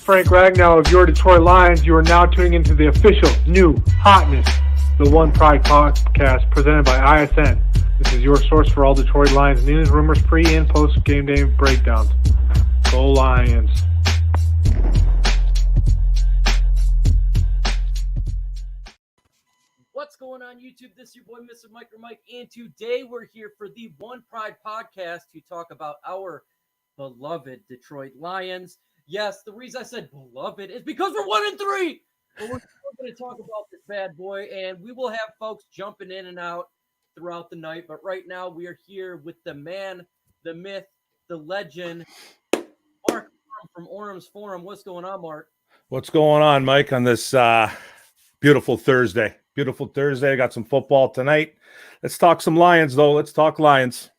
Frank Ragnow of your Detroit Lions. You are now tuning into the official new hotness, the One Pride podcast presented by ISN. This is your source for all Detroit Lions news, rumors, pre- and post-game day breakdowns. Go Lions. What's going on, YouTube? This is your boy, Mr. Mike, and today we're here for the One Pride podcast to talk about our beloved Detroit Lions. Yes, the reason I said beloved is because we're 1-3. But we're still going to talk about this bad boy, and we will have folks jumping in and out throughout the night. But right now, we are here with the man, the myth, the legend, Mark from Orem's Forum. What's going on, Mark? What's going on, Mike, on this beautiful Thursday? Beautiful Thursday. I got some football tonight. Let's talk some Lions, though. Let's talk Lions.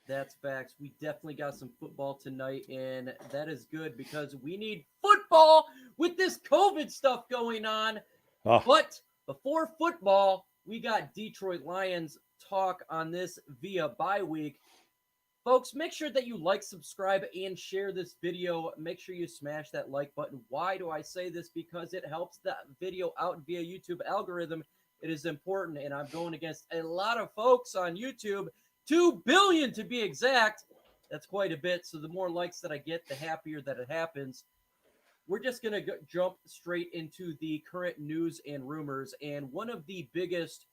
That's facts. We definitely got some football tonight, and that is good because we need football with this COVID stuff going on. Oh. But before football, we got Detroit Lions talk on this via bye week. Folks, make sure that you like, subscribe, and share this video. Make sure you smash that like button. Why do I say this? Because it helps the video out via YouTube algorithm. It is important, and I'm going against a lot of folks on YouTube, 2 billion to be exact. That's quite a bit. So the more likes that I get, the happier that it happens. We're just going to jump straight into the current news and rumors. And one of the biggest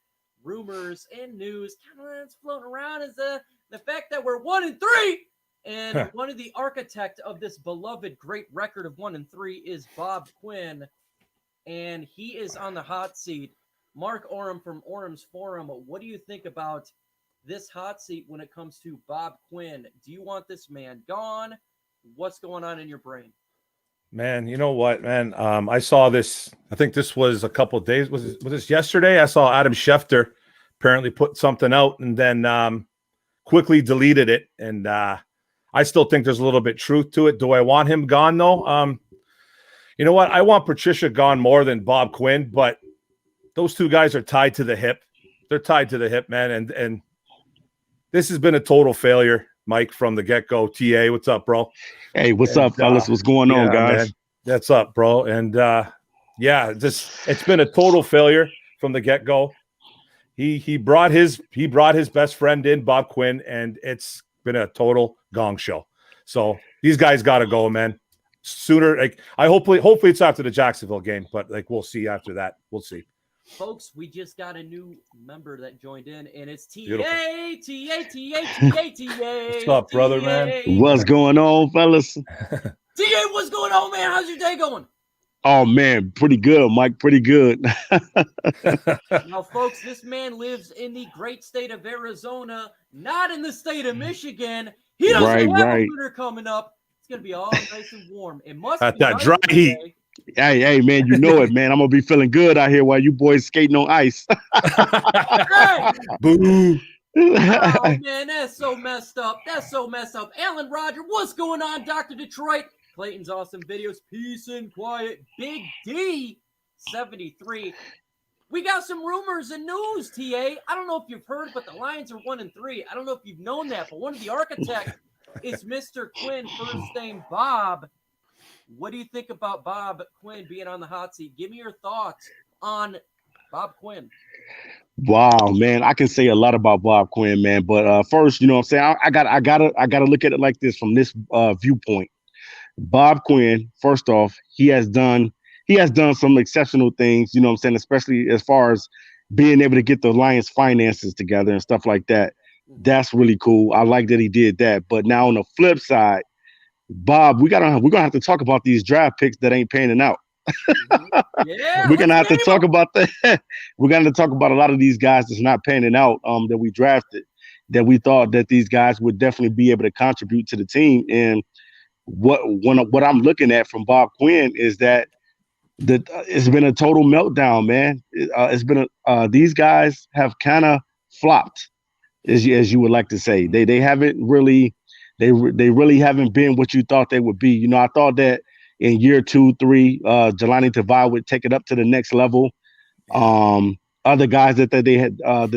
rumors and news that's floating around is the fact that we're 1-3. And one of the architect of this beloved great record of 1-3 is Bob Quinn. And he is on the hot seat. Mark Orem from Orem's Forum, what do you think about this hot seat when it comes to Bob Quinn? Do you want this man gone? What's going on in your brain? Man, you know what, man? I saw this. I think this was a couple of days. Was this yesterday? I saw Adam Schefter apparently put something out and then quickly deleted it. And I still think there's a little bit truth to it. Do I want him gone, though? You know what? I want Patricia gone more than Bob Quinn, but those two guys are tied to the hip. They're tied to the hip, man. And this has been a total failure, Mike, from the get-go. TA, what's up, bro? Hey, what's up, fellas? What's going on, guys? Man, that's up, bro. And it's been a total failure from the get-go. He brought his best friend in, Bob Quinn, and it's been a total gong show. So these guys got to go, man. Sooner, hopefully it's after the Jacksonville game, but we'll see after that. We'll see. Folks, we just got a new member that joined in, and it's TA. What's up, brother, man? What's going on, fellas? TA, what's going on, man? How's your day going? Oh, man, pretty good, Mike, pretty good. Now, folks, this man lives in the great state of Arizona, not in the state of Michigan. He doesn't have a winter coming up. It's going to be all nice and warm. It must be that nice dry heat. today. Hey, man, you know it, man. I'm going to be feeling good out here while you boys skating on ice. Boo. Oh, man, that's so messed up. Alan Roger, what's going on, Dr. Detroit? Clayton's awesome videos. Peace and quiet. Big D, 73. We got some rumors and news, TA. I don't know if you've heard, but the Lions are 1-3. I don't know if you've known that, but one of the architects is Mr. Quinn, first name Bob. What do you think about Bob Quinn being on the hot seat? Give me your thoughts on Bob Quinn. Wow, man, I can say a lot about Bob Quinn, man. But first, you know what I'm saying? I gotta look at it like this from this viewpoint. Bob Quinn, first off, he has done some exceptional things, you know what I'm saying, especially as far as being able to get the Lions finances together and stuff like that. That's really cool. I like that he did that. But now on the flip side, Bob, we're gonna have to talk about these draft picks that ain't panning out. Yeah, we're gonna have to talk about that. We're gonna talk about a lot of these guys that's not panning out that we drafted, that we thought that these guys would definitely be able to contribute to the team. And what I'm looking at from Bob Quinn is that it's been a total meltdown, man. These guys have kind of flopped, as you would like to say. They haven't really. They really haven't been what you thought they would be. You know, I thought that in year 2, 3, Jelani Tavai would take it up to the next level. Other guys that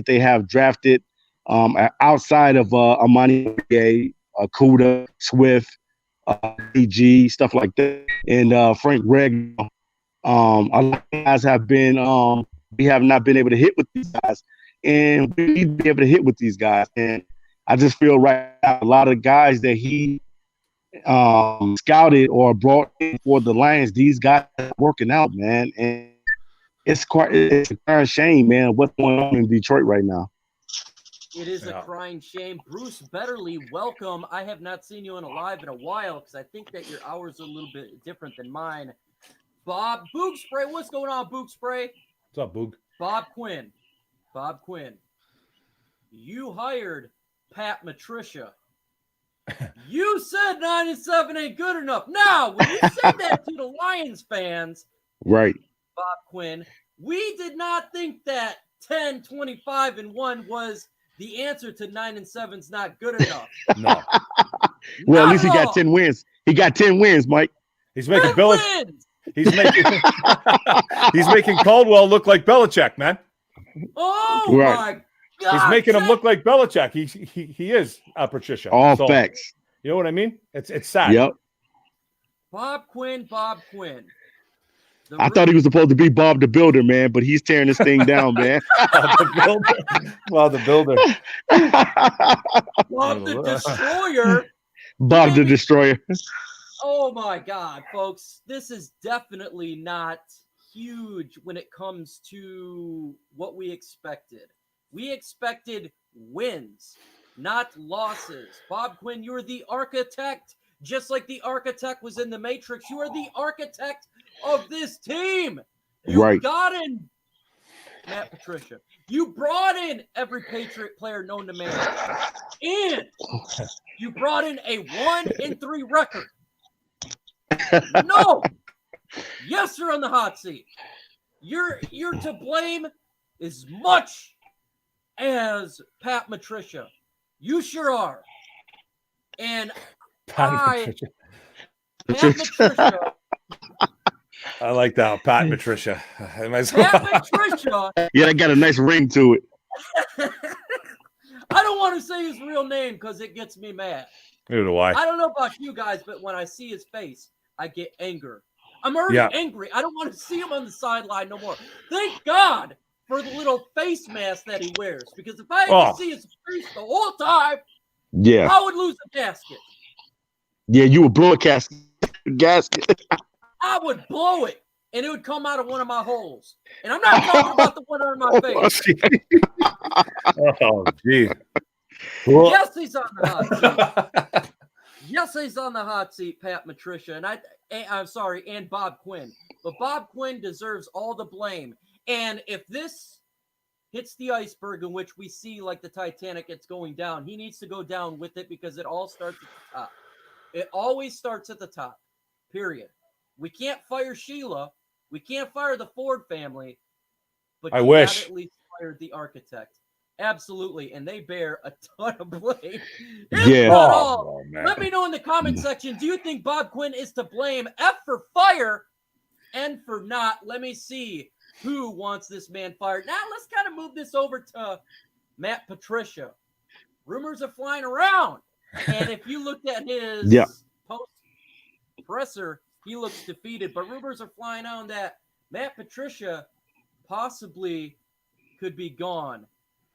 they have drafted outside of Amani, Kuda, Swift, AG, stuff like that, and Frank Reg. A lot of guys have been, we have not been able to hit with these guys, and we need to be able to hit with these guys. And I just feel right now, a lot of guys that he scouted or brought in for the Lions, these guys are working out, man. And it's a shame, man, what's going on in Detroit right now. It is a crying shame. Bruce Betterly, welcome. I have not seen you in a live in a while because I think that your hours are a little bit different than mine. Bob Boog Spray, what's going on, Boog Spray? What's up, Boog? Bob Quinn, you hired Pat Patricia. You said 9-7 ain't good enough. Now, when you said that to the Lions fans, right, Bob Quinn, we did not think that 10-25-1 was the answer to 9-7's not good enough. No. Well, at least he got 10 wins. He got 10 wins, Mike. He's making wins. He's making Caldwell look like Belichick, man. Oh right. my God! He's making him look like Belichick. He is Patricia. All facts. You know what I mean? It's sad. Yep. Bob Quinn. I thought he was supposed to be Bob the Builder, man, but he's tearing this thing down, man. Bob the Builder. Bob the Destroyer. Bob the Destroyer. Oh my God, folks. This is definitely not huge when it comes to what we expected. We expected wins, not losses. Bob Quinn, you're the architect. Just like the architect was in the Matrix, you are the architect of this team. You got in Matt Patricia. You brought in every Patriot player known to man. And you brought in a 1-3 record. No. Yes, you're on the hot seat. You're to blame as much as Pat Patricia. You sure are. And Pat Patricia. I like that. Pat Patricia. Pat Patricia. Yeah, that got a nice ring to it. I don't want to say his real name because it gets me mad. Neither do I. I don't know about you guys, but when I see his face, I get anger. I'm already angry. I don't want to see him on the sideline no more. Thank God for the little face mask that he wears, because if I had to see his face the whole time, I would lose a gasket. Yeah, you would blow a gasket. I would blow it, and it would come out of one of my holes. And I'm not talking about the one on my face. Oh, geez. Yes, he's on the hot seat. Yes, he's on the hot seat, Pat Patricia. And I'm sorry, and Bob Quinn. But Bob Quinn deserves all the blame. And if this hits the iceberg in which we see like the Titanic, it's going down, he needs to go down with it, because it all starts at the top. It always starts at the top, period. We can't fire Sheila. We can't fire the Ford family. But I wish. at least fired the architect. Absolutely, and they bear a ton of blame. Let me know in the comment section, do you think Bob Quinn is to blame? F for fire, and for not. Let me see who wants this man fired. Now, let's kind of move this over to Matt Patricia. Rumors are flying around, and if you looked at his post-presser, he looks defeated, but rumors are flying on that Matt Patricia possibly could be gone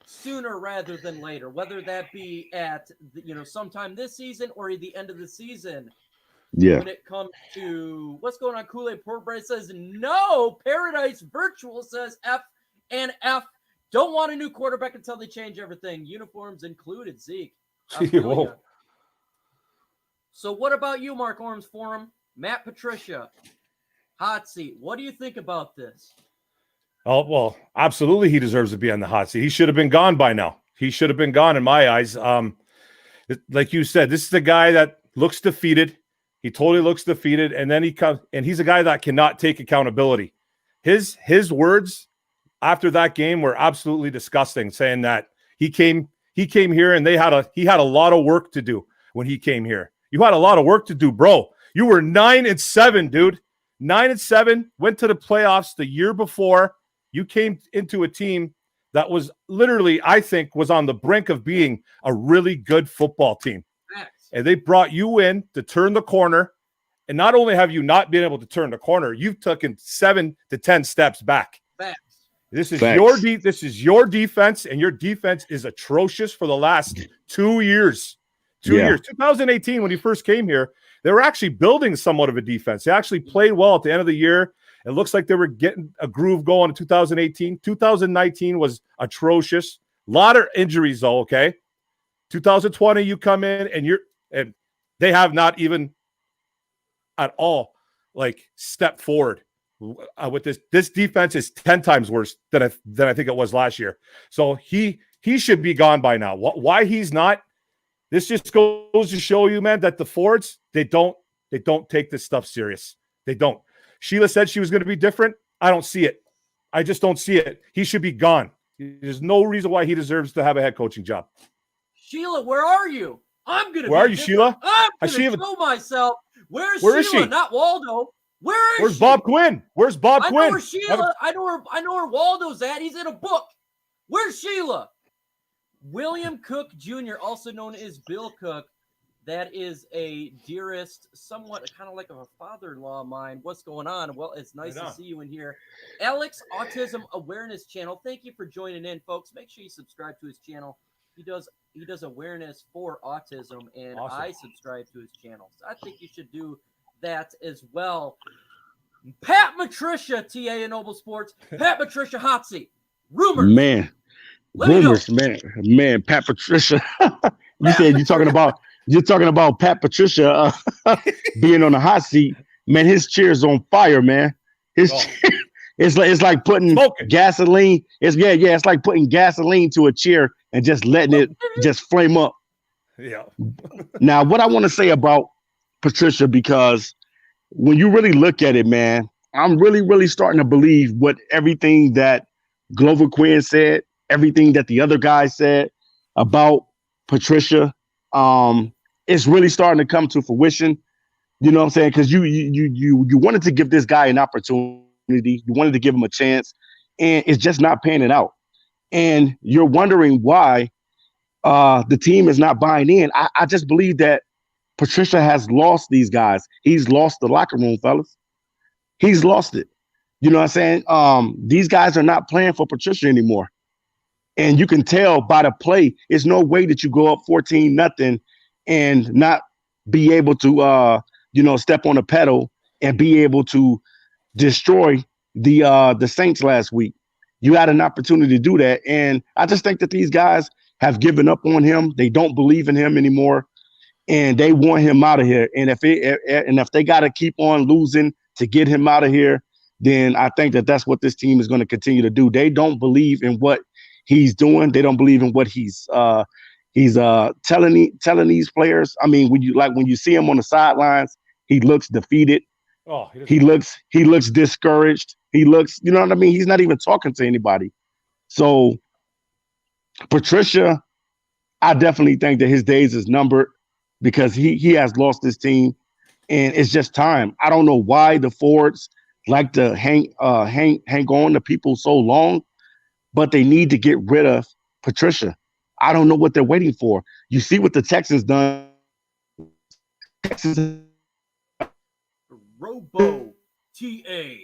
sooner rather than later, whether that be at sometime this season or the end of the season. When it comes to what's going on, Kool-Aid Portbread says no. Paradise Virtual says F and F. Don't want a new quarterback until they change everything, uniforms included. Zeke. So what about you, Mark Orms Forum? Matt Patricia, hot seat. What do you think about this? Oh, well, absolutely he deserves to be on the hot seat. He should have been gone by now. He should have been gone in my eyes. Like you said, this is the guy that looks defeated. He totally looks defeated, and then he comes, and he's a guy that cannot take accountability. His words after that game were absolutely disgusting, saying that he came here and he had a lot of work to do when he came here. You had a lot of work to do, bro. You were 9-7, dude. 9-7, went to the playoffs the year before. You came into a team that was literally, I think, was on the brink of being a really good football team. and they brought you in to turn the corner. And not only have you not been able to turn the corner, you've taken 7 to 10 steps back. Facts. This is Facts. this is your defense, and your defense is atrocious for the last 2 years. 2 years. 2018, when you first came here, they were actually building somewhat of a defense. They actually played well at the end of the year. It looks like they were getting a groove going in 2018. 2019 was atrocious. A lot of injuries, though, okay? 2020, you come in, and they have not even at all step forward with this. This defense is 10 times worse than I think it was last year. So he should be gone by now. Why he's not? This just goes to show you, man, that the Fords they don't take this stuff serious. They don't. Sheila said she was going to be different. I don't see it. I just don't see it. He should be gone. There's no reason why he deserves to have a head coaching job. Sheila, where are you? I'm gonna. Where are you, Sheila? I'm gonna show myself. Where is Sheila? She? Not Waldo. Where's she? Bob Quinn? Where's Bob Quinn? I know where Sheila. I know where Waldo's at. He's in a book. Where's Sheila? William Cook Jr., also known as Bill Cook. That is a dearest, somewhat kind of like a father-in-law of mine. What's going on? Well, it's nice to see you in here. Alex, Autism Awareness Channel. Thank you for joining in, folks. Make sure you subscribe to his channel. He does awareness for autism, and awesome. I subscribe to his channel. So I think you should do that as well. Pat Patricia, TA in Noble Sports. Pat Patricia, hot seat. Rumors. Man. Rumors, man. Pat Patricia. You're talking about Pat Patricia being on the hot seat. Man, his chair's on fire, man. It's like putting gasoline. It's like putting gasoline to a chair and just letting it just flame up. Yeah. Now, what I want to say about Patricia, because when you really look at it, man, I'm really, really starting to believe what everything that Glover Quinn said, everything that the other guys said about Patricia, it's really starting to come to fruition. You know what I'm saying? Because you wanted to give this guy an opportunity. You wanted to give him a chance, and it's just not panning out. And you're wondering why the team is not buying in. I just believe that Patricia has lost these guys. He's lost the locker room, fellas. He's lost it. You know what I'm saying? These guys are not playing for Patricia anymore. And you can tell by the play, it's no way that you go up 14-0 and not be able to, step on the pedal and be able to destroy the Saints last week. You had an opportunity to do that. And I just think that these guys have given up on him. They don't believe in him anymore. And they want him out of here. And if they got to keep on losing to get him out of here, then I think that that's what this team is going to continue to do. They don't believe in what he's doing. They don't believe in what he's telling these players. I mean, when you see him on the sidelines, he looks defeated. Oh, he looks discouraged. He looks, you know what I mean? He's not even talking to anybody. So Patricia, I definitely think that his days is numbered because he has lost his team, and it's just time. I don't know why the Fords like to hang on to people so long, but they need to get rid of Patricia. I don't know what they're waiting for. You see what the Texans done. Robo TA.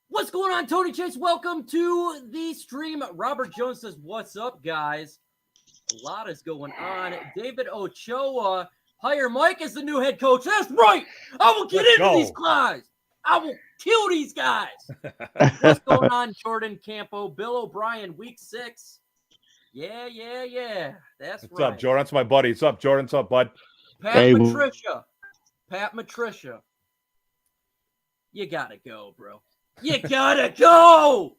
What's going on, Tony Chase? Welcome to the stream. Robert Jones says, what's up, guys? A lot is going on. David Ochoa, hire Mike as the new head coach. That's right. I will get into these guys. I will kill these guys. What's going on, Jordan Campo? Bill O'Brien, week 6. Yeah. That's right. What's up, Jordan? That's my buddy. What's up, Jordan? What's up, bud? Pat Patricia. You gotta go, bro. You gotta go.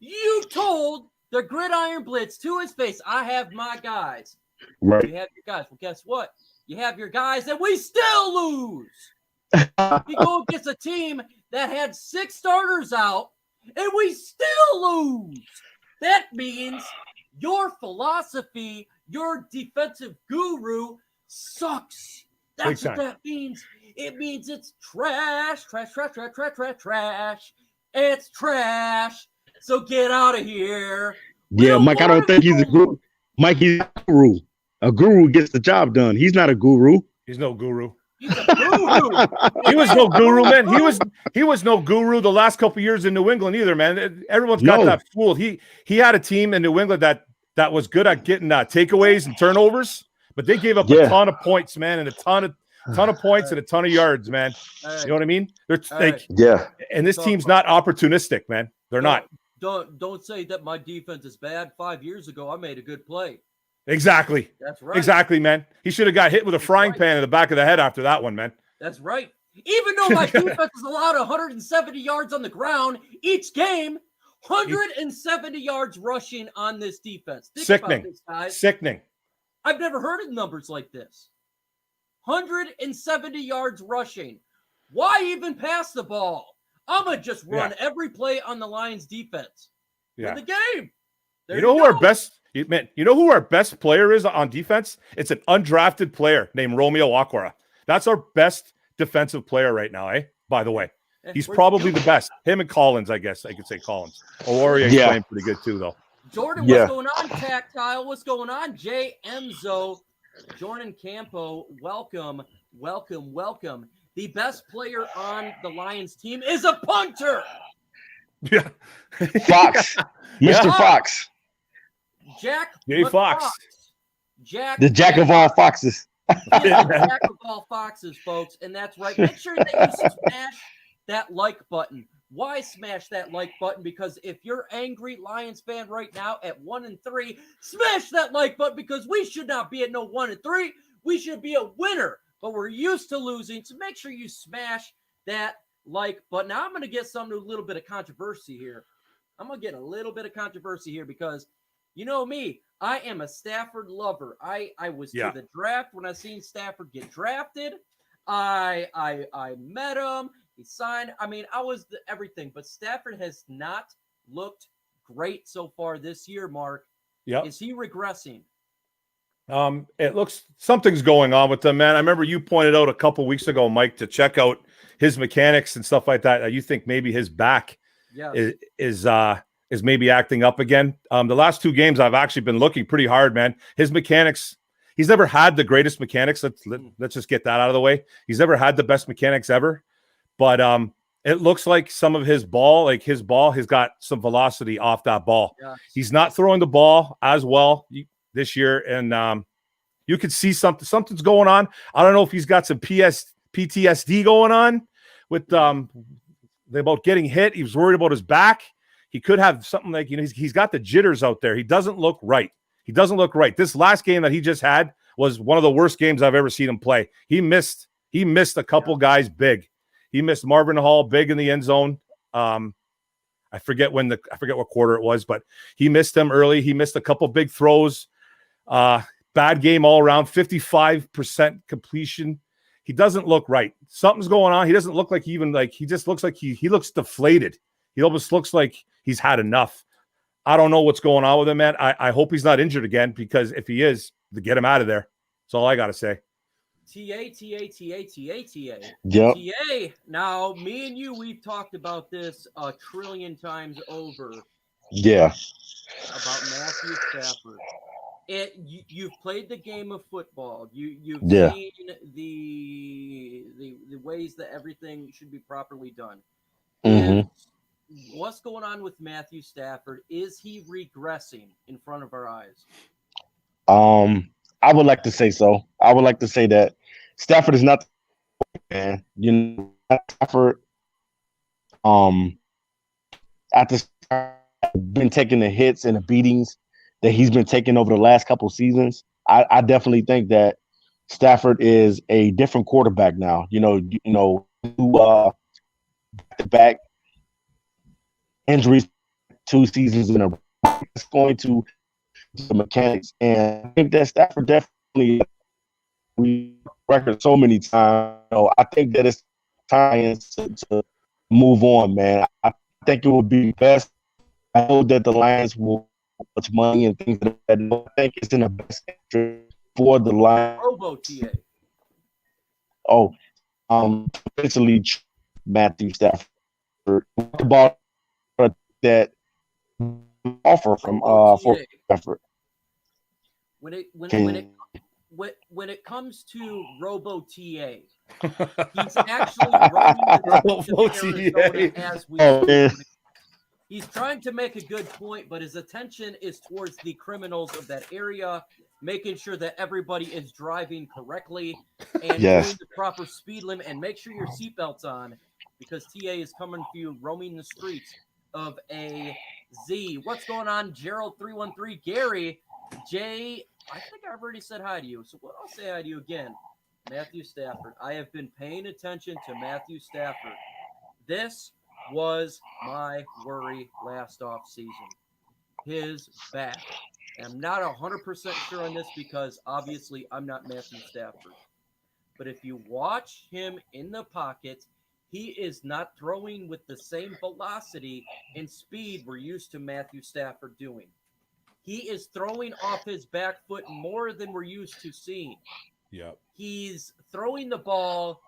You told the Gridiron Blitz to his face, I have my guys. Right. You have your guys. Well, guess what? You have your guys, and we still lose. We go against a team that had 6 starters out, and we still lose. That means your philosophy, your defensive guru sucks. That's what that means. It means it's trash. It's trash. So get out of here. Yeah, Mike, I don't think he's a guru. Mike, he's a guru. A guru gets the job done. He's not a guru. He's no guru. He's a guru. He was no guru, man. He was no guru the last couple of years in New England either, man. Everyone's got that fooled. He had a team in New England that was good at getting takeaways and turnovers, but they gave up a ton of points, man, and a ton of points and a ton of yards, man. You know what I mean? They're and this team's not opportunistic, man. They're not. Don't say that my defense is bad. 5 years ago, I made a good play. Exactly. That's right. Exactly, man. He should have got hit with a frying pan in the back of the head after that one, man. That's right. Even though my defense is allowed 170 yards on the ground each game, 170 yards rushing on this defense. Think Sickening. About this, guys. Sickening. I've never heard of numbers like this. 170 yards rushing. Why even pass the ball? I'm going to just run every play on the Lions defense for the game. You know who our best player is on defense? It's an undrafted player named Romeo Aquara. That's our best defensive player right now, by the way. He's probably the best. Him and Collins, I guess. I could say Collins. Olarie's playing pretty good too, though. Jordan, what's going on? Tactile, what's going on? Jay Enzo, Jordan Campo, welcome. The best player on the Lions team is a punter. Yeah. Fox. Mr. Fox. Jack. Jay Fox. Jack. The jack of all foxes. Jack of all foxes, folks. And that's right. Make sure that you smash that like button. Why smash that like button? Because if you're angry Lions fan right now at 1-3, smash that like button because we should not be at no 1-3. We should be a winner. But we're used to losing, so make sure you smash that like button. Now, I'm going to get a little bit of controversy here. Because you know me, I am a Stafford lover. I was to the draft when I seen Stafford get drafted. I met him. He signed. I mean, I was everything. But Stafford has not looked great so far this year, Mark. Yeah. Is he regressing? It looks something's going on with them, man. I remember you pointed out a couple weeks ago, Mike, to check out his mechanics and stuff like that. You think maybe his back is maybe acting up again. The last 2 games I've actually been looking pretty hard, man. His mechanics, he's never had the greatest mechanics. Let's just get that out of the way. He's never had the best mechanics ever, but it looks like some of his ball has got some velocity off that ball. Yes. He's not throwing the ball as well this year, and you could see something's going on. I don't know if he's got some PTSD going on with about getting hit. He was worried about his back. He could have something like, he's got the jitters out there. He doesn't look right. This last game that he just had was one of the worst games I've ever seen him play. He missed a couple guys big. He missed Marvin Hall big in the end zone. I forget what quarter it was, but he missed them early. He missed a couple big throws. Bad game all around, 55% completion. He doesn't look right. Something's going on. He doesn't look like he just looks like he looks deflated. He almost looks like he's had enough. I don't know what's going on with him, man. I hope he's not injured again, because if he is, to get him out of there. That's all I got to say. TA. Yep. TA. Now, me and you, we've talked about this 1 trillion times over. Yeah. About Matthew Stafford. You've played the game of football. You've seen the ways that everything should be properly done. Mm-hmm. What's going on with Matthew Stafford? Is he regressing in front of our eyes? I would like to say so. I would like to say that Stafford is not the man. Stafford after been taking the hits and the beatings that he's been taking over the last couple seasons, I definitely think that Stafford is a different quarterback now. Back injuries 2 seasons in a row. It's going to the mechanics, and I think that Stafford definitely record so many times. I think that it's time to move on, man. I think it would be best. I know that the Lions will much money and things like that. I think it's in the best interest for the Lions. Robo TA. Essentially Matthew Stafford. About that offer from for TA. Stafford. When it comes to Robo TA, he's actually running the Robo streets of Arizona TA. as we Oh, speak. man. He's trying to make a good point, but his attention is towards the criminals of that area, making sure that everybody is driving correctly and Yes. doing the proper speed limit. And make sure your seatbelt's on, because TA is coming for you, roaming the streets of AZ. What's going on, Gerald313? Gary, Jay, I think I've already said hi to you, so I'll say hi to you again. Matthew Stafford. I have been paying attention to Matthew Stafford. This was my worry last off season. His back. And I'm not 100% sure on this because obviously I'm not Matthew Stafford. But if you watch him in the pocket, he is not throwing with the same velocity and speed we're used to Matthew Stafford doing. He is throwing off his back foot more than we're used to seeing. Yep. He's throwing the ball,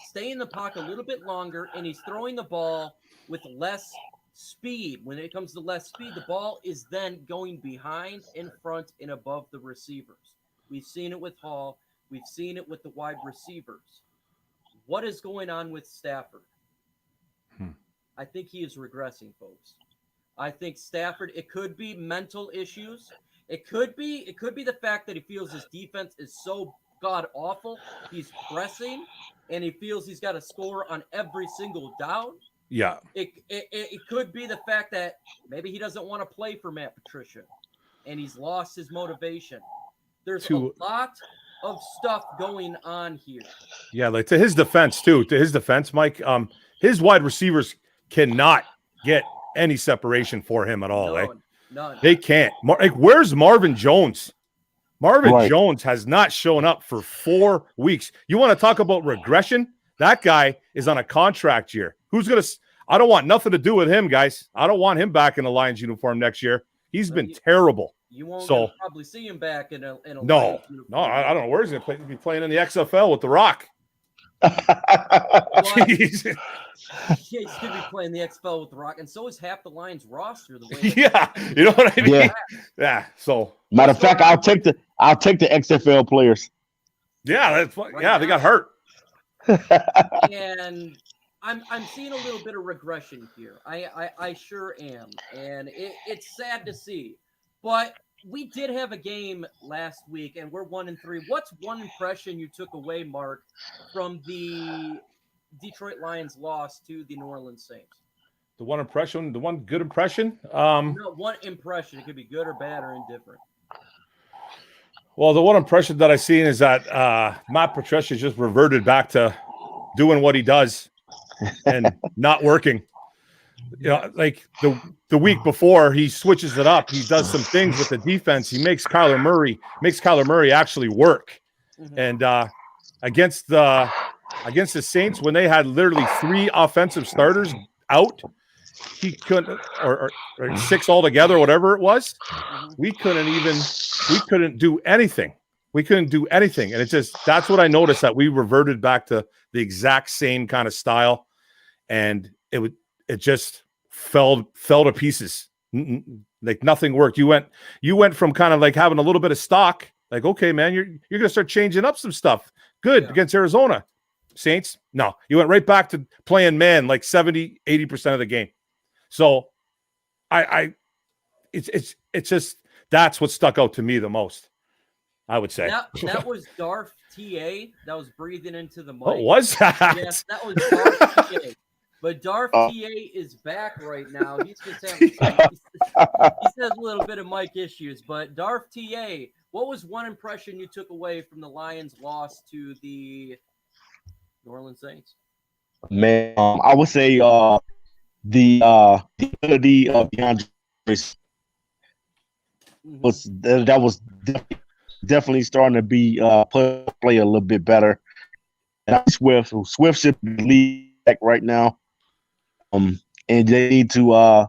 stay in the pocket a little bit longer, and he's throwing the ball with less speed. When it comes to less speed, the ball is then going behind, in front, and above the receivers. We've seen it with Hall. We've seen it with the wide receivers. What is going on with Stafford? I think he is regressing, folks. I think Stafford, it could be mental issues. It could be the fact that he feels his defense is so god awful. He's pressing, and he feels he's got to score on every single down. Yeah. It could be the fact that maybe he doesn't want to play for Matt Patricia, and he's lost his motivation. There's a lot of stuff going on here. Yeah, like to his defense too. To his defense, Mike, his wide receivers cannot get any separation for him at all. None. They can't. Where's Marvin Jones? Marvin Jones has not shown up for 4 weeks. You want to talk about regression? That guy is on a contract year. I don't want nothing to do with him, guys. I don't want him back in the Lions uniform next year. He's been terrible. You won't probably see him back in a No, I don't know where he's going to be playing in the XFL with The Rock. Jeez. He's going to be playing the XFL with The Rock, and so is half the Lions roster. The way yeah, you know what I mean? Yeah. So, matter of fact, I'll take the XFL players. Yeah, that's fun. Right they got hurt. And I'm seeing a little bit of regression here. I sure am, and it's sad to see. But we did have a game last week, and we're 1-3. What's one impression you took away, Mark, from the Detroit Lions loss to the New Orleans Saints? The one good impression? No, one impression. It could be good or bad or indifferent. Well, the one impression that I seen is that Matt Patricia just reverted back to doing what he does and not working. You know, like the week before, he switches it up. He does some things with the defense. He makes Kyler Murray actually work. Mm-hmm. And against the Saints, when they had literally 3 offensive starters out, he couldn't, or 6 altogether, whatever it was. We couldn't do anything. We couldn't do anything. And that's what I noticed, that we reverted back to the exact same kind of style. And it just fell to pieces. Like nothing worked. You went from kind of like having a little bit of stock, like, okay, man, you're going to start changing up some stuff. Good against Arizona. Saints, no. You went right back to playing man like 70, 80% of the game. So it's just, that's what stuck out to me the most, I would say. That was Darth TA that was breathing into the mic. What was that? Yes, that was Darth TA. But Darth TA is back right now. He's just having he has a little bit of mic issues. But Darth TA, what was one impression you took away from the Lions' loss to the New Orleans Saints? Man, I would say the ability of DeAndre was definitely starting to be play a little bit better. And Swift should be lead back right now. And they need to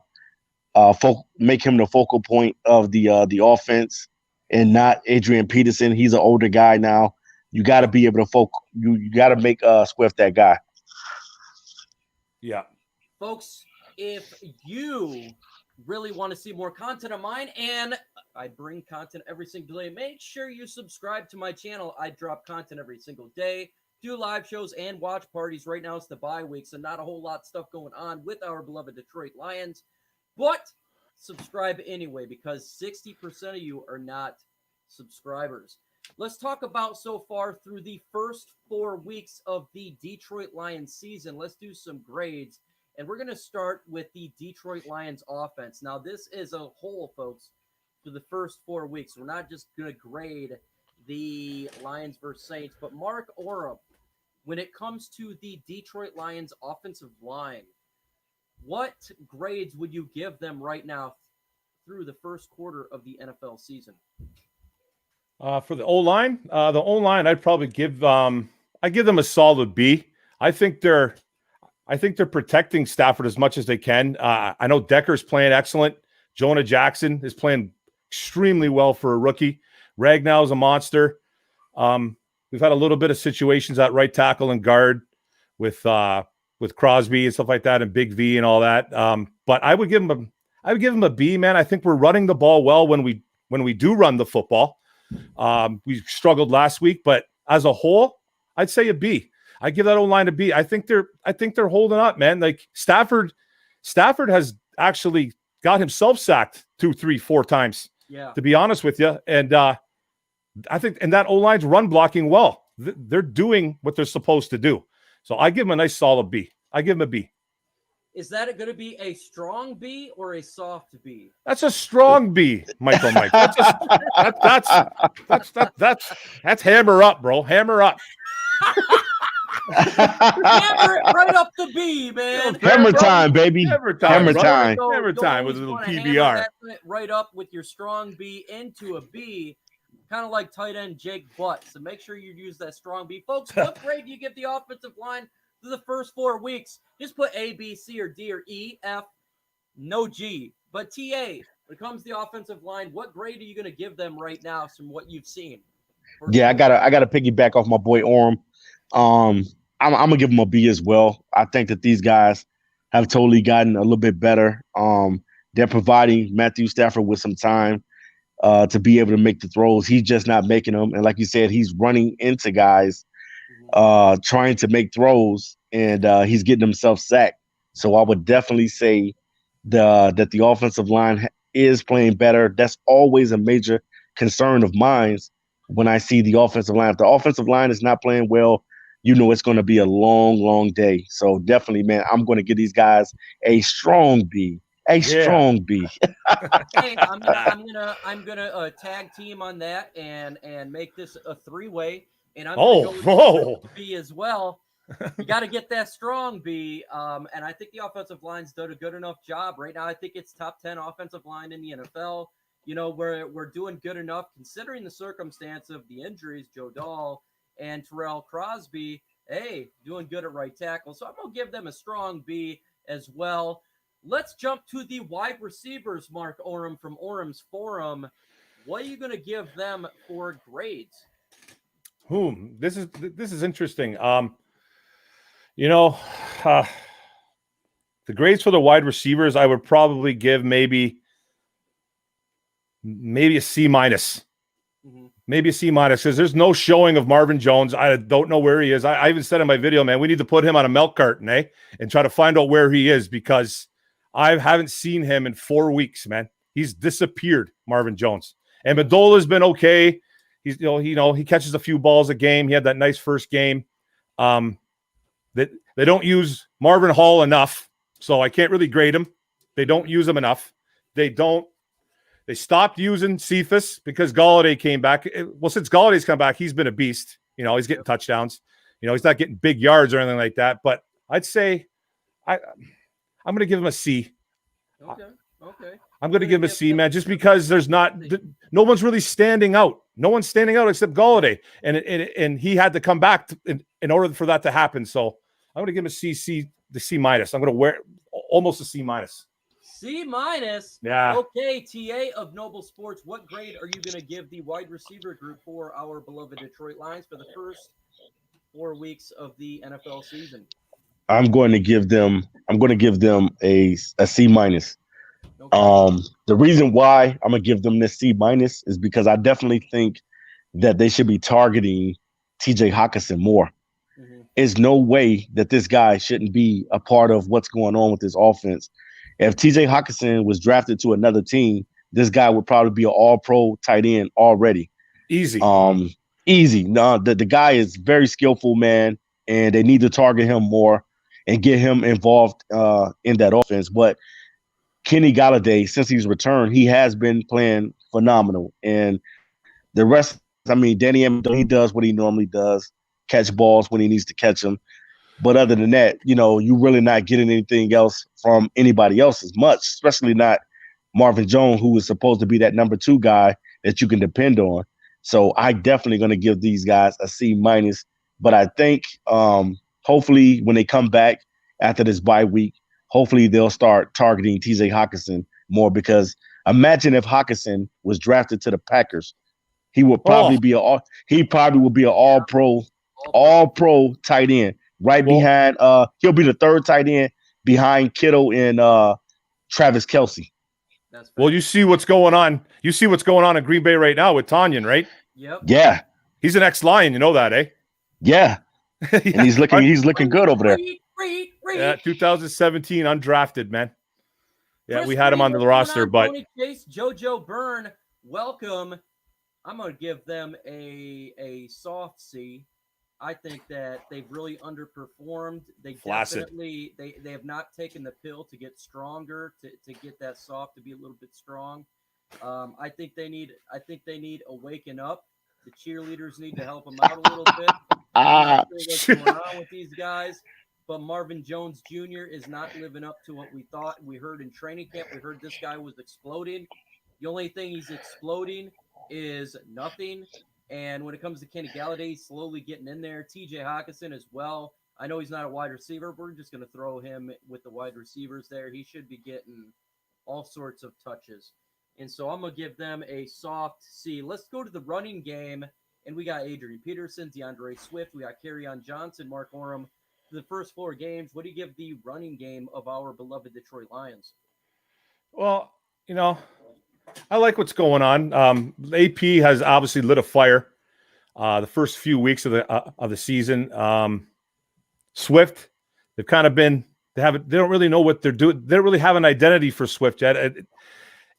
make him the focal point of the offense and not Adrian Peterson. He's an older guy now. You got to be able to you got to make Swift that guy. Yeah. Folks, if you really want to see more content of mine, and I bring content every single day, make sure you subscribe to my channel. I drop content every single day, do live shows and watch parties. Right now it's the bye week, so not a whole lot of stuff going on with our beloved Detroit Lions, but subscribe anyway, because 60% of you are not subscribers. Let's talk about so far through the first 4 weeks of the Detroit Lions season. Let's do some grades. And we're going to start with the Detroit Lions offense. Now, this is a whole, folks, for the first 4 weeks. We're not just going to grade the Lions versus Saints, but Mark Oram, when it comes to the Detroit Lions offensive line, what grades would you give them right now through the first quarter of the NFL season? For the O-line, I'd probably give them a solid B. I think they're protecting Stafford as much as they can. I know Decker's playing excellent. Jonah Jackson is playing extremely well for a rookie. Ragnow is a monster. We've had a little bit of situations at right tackle and guard with Crosby and stuff like that, and Big V and all that. But I would give him a B, man. I think we're running the ball well when we do run the football. We struggled last week, but as a whole, I'd say a B. I give that O-line a B. I think they're holding up, man. Like Stafford has actually got himself sacked 2, 3, 4 times. Yeah. To be honest with you, and I think that O-line's run blocking well. They're doing what they're supposed to do. So I give them a nice solid B. I give them a B. Is that going to be a strong B or a soft B? That's a strong B, Michael. Mike. That's hammer up, bro. Hammer up. Hammer it right up the B, man. Hammer time, baby. Hammer time. Hammer time. Hammer time with a little PBR. Right up with your strong B into a B, kind of like tight end Jake Butt. So make sure you use that strong B. Folks, what grade do you give the offensive line through the first 4 weeks? Just put A, B, C, or D, or E, F, no G. But TA, when it comes to the offensive line, what grade are you going to give them right now from what you've seen? Yeah, I gotta piggyback off my boy Orm. I'm gonna give them a B as well. I think that these guys have totally gotten a little bit better. They're providing Matthew Stafford with some time to be able to make the throws. He's just not making them, and like you said, he's running into guys trying to make throws, and he's getting himself sacked. So I would definitely say that the offensive line is playing better. That's always a major concern of mine when I see the offensive line. If the offensive line is not playing well, you know it's going to be a long, long day. So definitely, man, I'm going to give these guys a strong B. Strong B. Hey, I'm gonna tag team on that and make this a 3-way. And I'm gonna go with B as well. You got to get that strong B. And I think the offensive line's done a good enough job right now. I think it's top 10 offensive line in the NFL. You know, we're doing good enough considering the circumstance of the injuries, Joe Dahl and Terrell Crosby. Hey, doing good at right tackle. So I'm going to give them a strong B as well. Let's jump to the wide receivers, Mark Oram from Oram's Forum. What are you going to give them for grades? This is interesting. The grades for the wide receivers, I would probably give maybe a C-. Maybe a C- because there's no showing of Marvin Jones. I don't know where he is. I even said in my video, man, we need to put him on a milk carton, and try to find out where he is, because I haven't seen him in 4 weeks, man. He's disappeared, Marvin Jones. And Medola's been okay. He's he catches a few balls a game. He had that nice first game. They don't use Marvin Hall enough, so I can't really grade him. They don't use him enough. They stopped using Cephas because Golladay came back. Well, since Galladay's come back, he's been a beast. He's getting touchdowns. He's not getting big yards or anything like that. But I'd say I'm going to give him a C. Okay. I'm going to give him a C, man, just because no one's really standing out. No one's standing out except Golladay, and he had to come back in order for that to happen. So I'm going to give him a C, the C-. I'm going to wear almost a C-. C-. Yeah. Okay, TA of Noble Sports, what grade are you going to give the wide receiver group for our beloved Detroit Lions for the first 4 weeks of the NFL season? I'm going to give them a C-. Okay. The reason why I'm gonna give them this C minus is because I definitely think that they should be targeting TJ Hawkinson more. Mm-hmm. There's no way that this guy shouldn't be a part of what's going on with this offense. If TJ Hawkinson was drafted to another team, this guy would probably be an all-pro tight end already. Easy. Easy. No, the guy is very skillful, man, and they need to target him more and get him involved in that offense. But Kenny Galladay, since he's returned, he has been playing phenomenal. And the rest, I mean, Danny Amendola, he does what he normally does, catch balls when he needs to catch them. But other than that, you're really not getting anything else from anybody else as much, especially not Marvin Jones, who is supposed to be that number 2 guy that you can depend on. So I definitely going to give these guys a C minus. But I think hopefully when they come back after this bye week, hopefully they'll start targeting TJ Hawkinson more, because imagine if Hawkinson was drafted to the Packers. He would probably be an all pro tight end right behind he'll be the 3rd tight end behind Kittle and Travis Kelce. Well, you see what's going on. You see what's going on in Green Bay right now with Tanyan, right? Yep. Yeah. He's an ex-Lion, you know that, eh? Yeah. Yeah. And he's looking good over there. Yeah, 2017 undrafted, man. Yeah, Chris we had him on the roster, but Tony Chase, JoJo Byrne, welcome. I'm gonna give them a soft C. I think that they've really underperformed. They definitely they have not taken the pill to get stronger, to get that soft, to be a little bit strong. I think they need a waking up. The cheerleaders need to help them out a little bit. I'm not sure what's going on with these guys, but Marvin Jones Jr. is not living up to what we thought. We heard in training camp. We heard this guy was exploding. The only thing he's exploding is nothing. And when it comes to Kenny Galladay, he's slowly getting in there. TJ Hawkinson as well. I know he's not a wide receiver. We're just going to throw him with the wide receivers there. He should be getting all sorts of touches. And so I'm going to give them a soft C. Let's go to the running game. And we got Adrian Peterson, DeAndre Swift. We got Kerryon Johnson, Mark Orem. For the first 4 games, what do you give the running game of our beloved Detroit Lions? Well, I like what's going on. AP has obviously lit a fire the first few weeks of the season. Swift, they've kind of been they don't really know what they're doing. They don't really have an identity for Swift yet.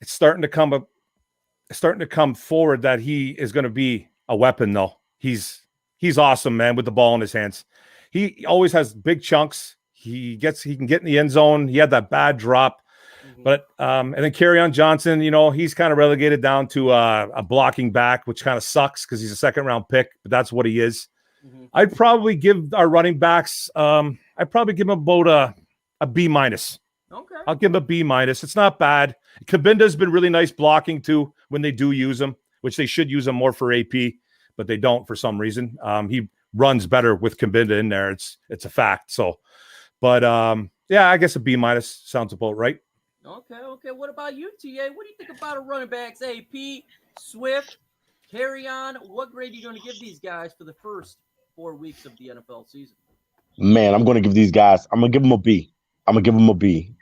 It's starting to come forward that he is going to be a weapon, though. He's awesome, man, with the ball in his hands. He always has big chunks. He can get in the end zone. He had that bad drop. But and then Kerryon Johnson, he's kind of relegated down to a blocking back, which kind of sucks because he's a 2nd-round pick, but that's what he is. I'd probably give our running backs, I'd probably give them about a B minus. Okay. I'll give him a B minus. It's not bad. Kabinda's been really nice blocking too when they do use him, which they should use him more for AP, but they don't for some reason. He runs better with Kabinda in there. It's a fact. So, but yeah, I guess a B minus sounds about right. Okay. What about you, TA? What do you think about a running backs? AP, Swift, Kerryon. What grade are you going to give these guys for the first 4 weeks of the NFL season? Man, I'm going to give these guys. I'm going to give them a B.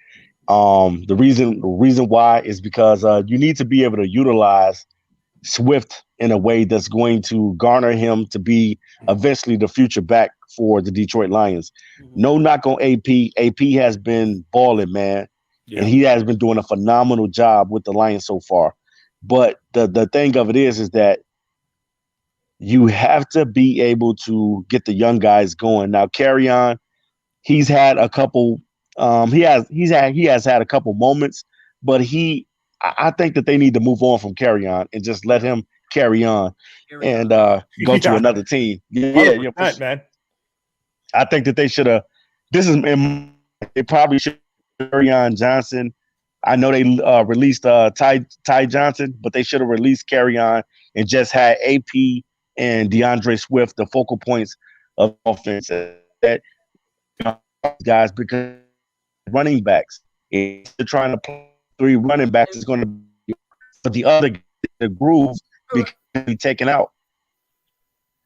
The reason why is because you need to be able to utilize Swift in a way that's going to garner him to be eventually the future back for the Detroit Lions. No knock on AP. AP has been balling, man. Yeah. And he has been doing a phenomenal job with the Lions so far. But the thing of it is that you have to be able to get the young guys going. Now, Kerryon, he's had a couple. He has had a couple moments, but I think that they need to move on from Kerryon and just let him carry on and go to another team. Yeah, man. I think that they should have. They probably should. Kerryon Johnson. I know they released Ty Johnson, but they should have released Kerryon and just had AP and DeAndre Swift the focal points of offense. That guys, because running backs, if they're trying to play 3 running backs, is going to be for the other the groove be taken out.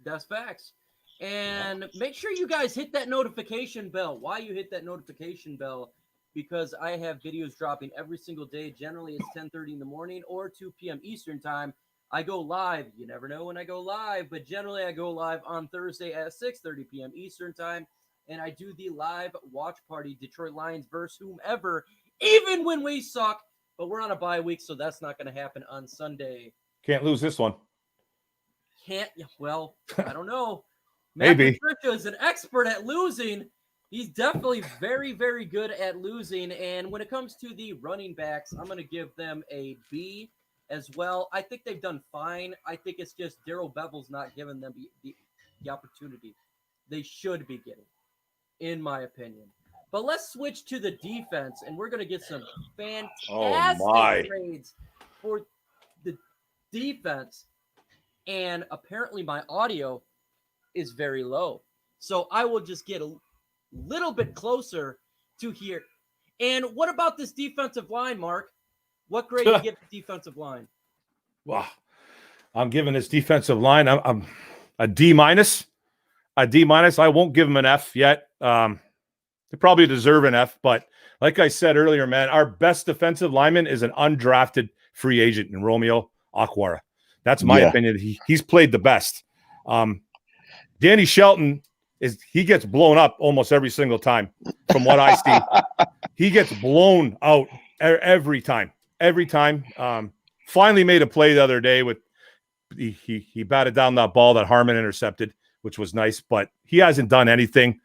That's facts. And make sure you guys hit that notification bell. Why you hit that notification bell because I have videos dropping every single day. Generally, it's 10:30 in the morning or 2 p.m. Eastern time. I go live. You never know when I go live, but generally I go live on Thursday at 6:30 p.m. Eastern time, and I do the live watch party, Detroit Lions versus whomever, even when we suck. But we're on a bye week, so that's not going to happen on Sunday. Can't lose this one. Well, I don't know. Maybe. Patricia is an expert at losing. He's definitely very, very good at losing. And when it comes to the running backs, I'm going to give them a B as well. I think they've done fine. I think it's just Daryl Bevel's not giving them the opportunity they should be getting, in my opinion. But let's switch to the defense, and we're going to get some fantastic trades for the defense. And apparently my audio is very low. So I will just get a little bit closer to here. And what about this defensive line, Mark? What grade do you give the defensive line? Wow. I'm giving this defensive line I'm a D minus. A D minus. I won't give them an F yet. They probably deserve an F, but like I said earlier, man, our best defensive lineman is an undrafted free agent in Romeo Okwara. That's my opinion. He's played the best. Danny Shelton he gets blown up almost every single time from what I see. He gets blown out every time. Every time. Finally made a play the other day with he batted down that ball that Harmon intercepted, which was nice, but he hasn't done anything.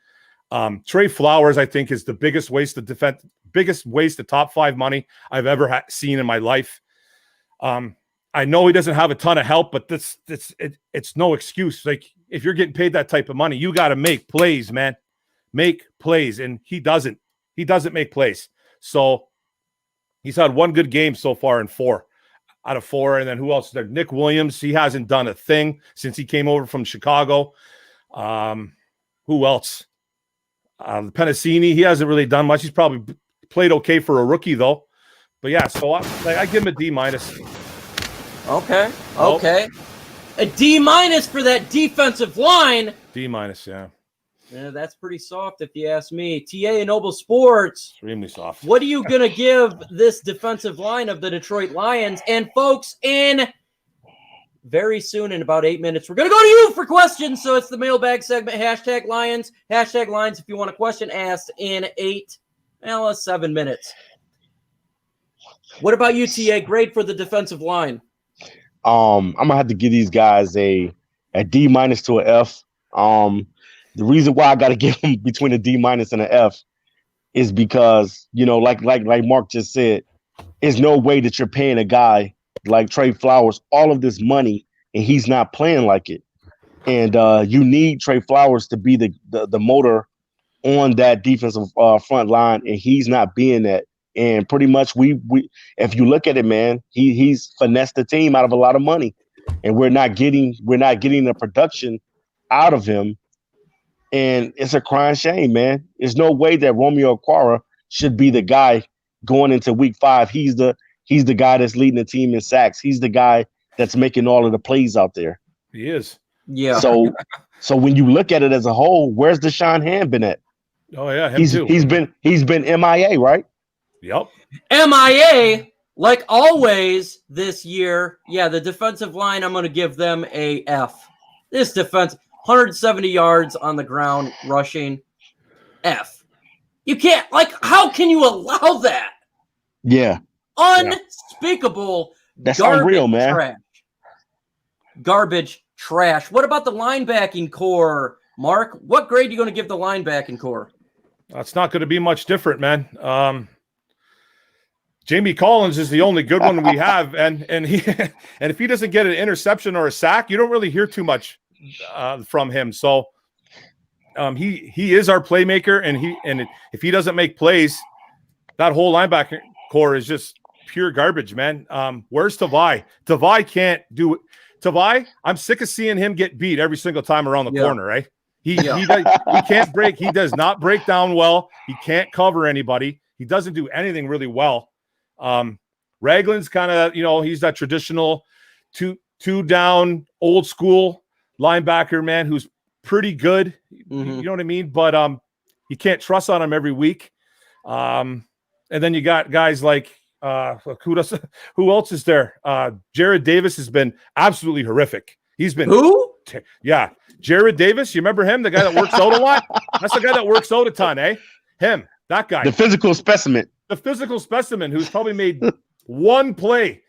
Trey Flowers, I think, is the biggest waste of defense, biggest waste of top 5 money I've ever seen in my life. I know he doesn't have a ton of help, but it's no excuse. Like, if you're getting paid that type of money, you got to make plays, man. Make plays, and he doesn't. He doesn't make plays. So he's had one good game so far in 4 out of 4. And then who else is there? Nick Williams. He hasn't done a thing since he came over from Chicago. Who else? Penasini. He hasn't really done much. He's probably played okay for a rookie, though. But yeah, so I give him a D minus. Okay. A D minus for that defensive line. D minus, yeah. Yeah, that's pretty soft if you ask me. TA and Noble Sports. Extremely soft. What are you going to give this defensive line of the Detroit Lions? And folks, in very soon, in about 8 minutes, we're going to go to you for questions. So it's the mailbag segment. Hashtag Lions. Hashtag Lions if you want a question asked in 7 minutes. What about you, TA? Grade for the defensive line. I'm gonna have to give these guys a D minus to an F. The reason why I got to give them between a D minus and an F is because, like Mark just said, there's no way that you're paying a guy like Trey Flowers all of this money and he's not playing like it. And you need Trey Flowers to be the motor on that defensive front line, and he's not being that. And pretty much we if you look at it, man, he's finessed the team out of a lot of money, and we're not getting the production out of him. And it's a crying shame, man. There's no way that Romeo Okwara should be the guy going into week 5. He's the guy that's leading the team in sacks. He's the guy that's making all of the plays out there. He is. Yeah. So when you look at it as a whole, where's Deshaun Hand been at? Oh yeah, him he's too. He's been MIA, right? Yep. MIA, like always this year. Yeah, the defensive line, I'm going to give them a F. This defense, 170 yards on the ground rushing. F. You can't, how can you allow that? Yeah. Unspeakable. That's unreal, man. Trash. Garbage trash. What about the linebacking core, Mark? What grade are you going to give the linebacking core? That's not going to be much different, man. Jamie Collins is the only good one we have, and if he doesn't get an interception or a sack, you don't really hear too much from him. So he is our playmaker, and if he doesn't make plays, that whole linebacker core is just pure garbage, man. Where's Tavai? Tavai can't do it. Tavai, I'm sick of seeing him get beat every single time around the corner, right? He can't break. He does not break down well. He can't cover anybody. He doesn't do anything really well. Ragland's kind of, he's that traditional two down old school linebacker, man, who's pretty good. Mm-hmm. You know what I mean? But you can't trust on him every week. And then you got guys like who else is there? Jared Davis has been absolutely horrific. He's been yeah. Jared Davis, you remember him? The guy that works out a lot? That's the guy that works out a ton, eh? Him, that guy. The physical specimen. The physical specimen who's probably made one play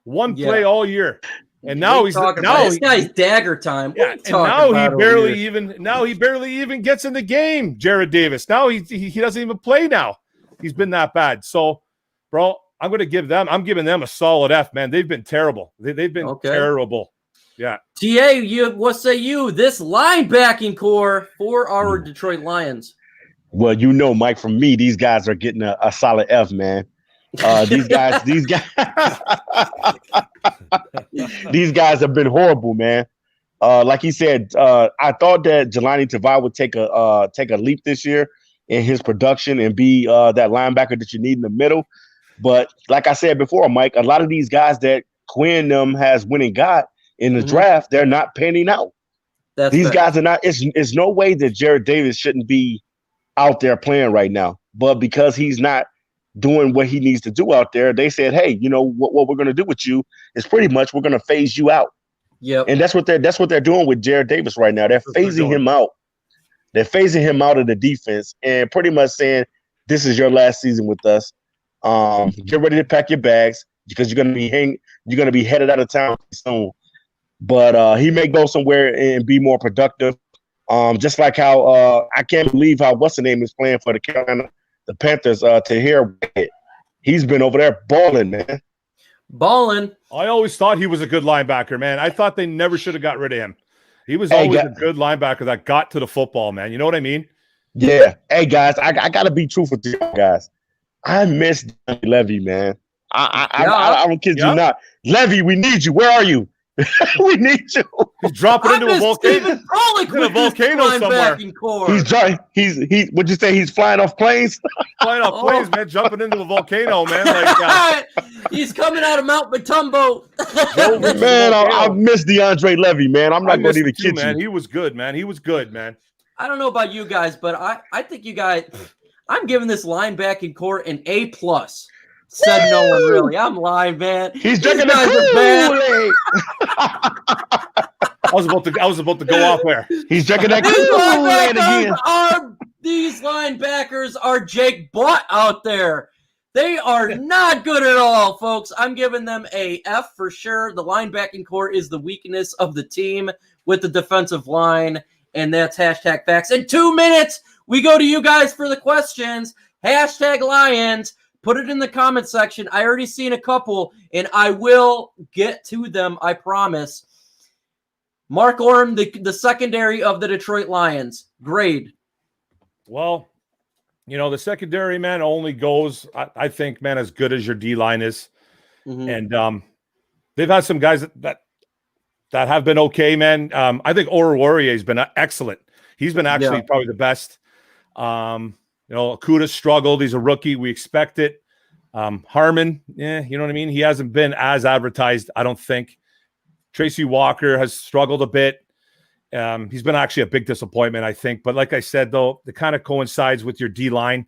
all year. And now this guy's dagger time. Yeah, and now he barely even gets in the game, Jared Davis. Now he doesn't even play now. He's been that bad. So, bro, I'm giving them a solid F, man. They've been terrible. They've been terrible. Yeah. TA, what say you? This linebacking core for our Detroit Lions. Well, Mike, from me, these guys are getting a solid F, man. These guys these guys have been horrible, man. Like he said, I thought that Jelani Tavai would take a leap this year in his production and be that linebacker that you need in the middle. But like I said before, Mike, a lot of these guys that Quinn has went and got in the draft, they're not panning out. These guys are not. It's no way that Jared Davis shouldn't be out there playing right now. But because he's not doing what he needs to do out there, they said, hey, what we're going to do with you is pretty much we're going to phase you out. Yep. And that's what they're doing with Jared Davis right now. They're phasing him out. They're phasing him out of the defense and pretty much saying, this is your last season with us. Get ready to pack your bags because you're going to be headed out of town soon. But he may go somewhere and be more productive. Just like how I can't believe how what's the name is playing for the Panthers. Tahir, he's been over there balling, man. Balling. I always thought he was a good linebacker, man. I thought they never should have got rid of him. He was always a good linebacker that got to the football, man. You know what I mean? Yeah. Hey, guys, I got to be truthful to you guys. I miss Levy, man. I don't kid you not. Levy, we need you. Where are you? We need you. He's dropping into a volcano. Somewhere. He's would you say he's flying off planes? Flying off planes, man. Jumping into a volcano, man. He's coming out of Mount Matumbo. Man, I miss DeAndre Levy, man. I'm not going to even kid you. Man. He was good, man. I don't know about you guys, but I think you guys. I'm giving this linebacking core an A+. Said no one really. I'm lying, man. He's drinking the Kool-Aid. I was about to go off there. He's drinking that Kool-Aid again. These linebackers are Jake Butt out there. They are not good at all, folks. I'm giving them a F for sure. The linebacking core is the weakness of the team with the defensive line, and that's hashtag facts. In 2 minutes, we go to you guys for the questions. Hashtag Lions. Put it in the comment section. I already seen a couple, and I will get to them, I promise. Mark Orm, the secondary of the Detroit Lions. Grade. Well, the secondary, man, only goes, I think, man, as good as your D-line is. Mm-hmm. And they've had some guys that have been okay, man. I think Oruwariye has been excellent. He's been actually probably the best. Okuda struggled. He's a rookie. We expect it. Harmon, you know what I mean? He hasn't been as advertised, I don't think. Tracy Walker has struggled a bit. He's been actually a big disappointment, I think. But like I said, though, it kind of coincides with your D-line.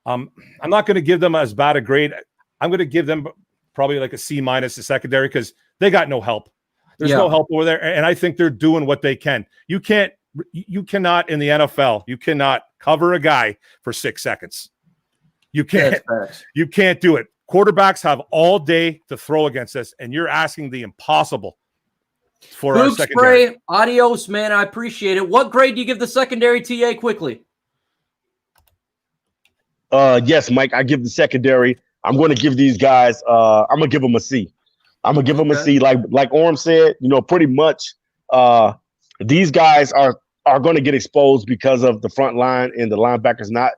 I'm not going to give them as bad a grade. I'm going to give them probably like a C- the secondary because they got no help. There's no help over there. And I think they're doing what they can. You cannot in the NFL, you cannot cover a guy for 6 seconds. You can't. You can't do it. Quarterbacks have all day to throw against us, and you're asking the impossible for our secondary. Spray, adios, man. I appreciate it. What grade do you give the secondary, TA, quickly? Yes, Mike, I give the secondary. I'm going to give these guys, I'm going to give them a C. I'm going to give them a C. Like Orm said, pretty much these guys are going to get exposed because of the front line and the linebackers not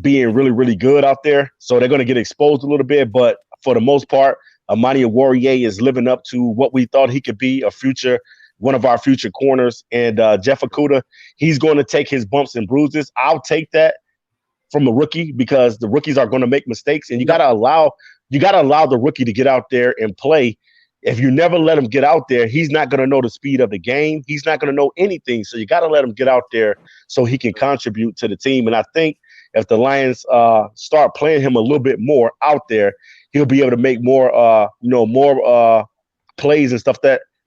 being really, really good out there. So they're going to get exposed a little bit. But for the most part, Amani Oruwariye is living up to what we thought he could be, one of our future corners. And Jeff Okudah, he's going to take his bumps and bruises. I'll take that from a rookie because the rookies are going to make mistakes. And you got to allow the rookie to get out there and play. If you never let him get out there, he's not going to know the speed of the game. He's not going to know anything. So you got to let him get out there so he can contribute to the team. And I think if the Lions start playing him a little bit more out there, he'll be able to make more plays and stuff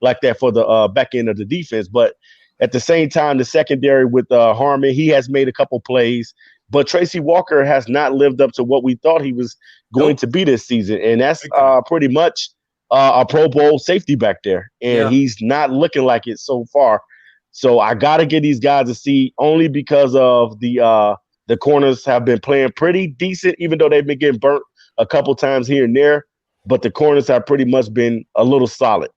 like that for the back end of the defense. But at the same time, the secondary with Harmon, he has made a couple plays, but Tracy Walker has not lived up to what we thought he was going to be this season, and that's pretty much a Pro Bowl safety back there, and he's not looking like it so far. So I got to get these guys to see, only because of the corners have been playing pretty decent, even though they've been getting burnt a couple times here and there. But the corners have pretty much been a little solid.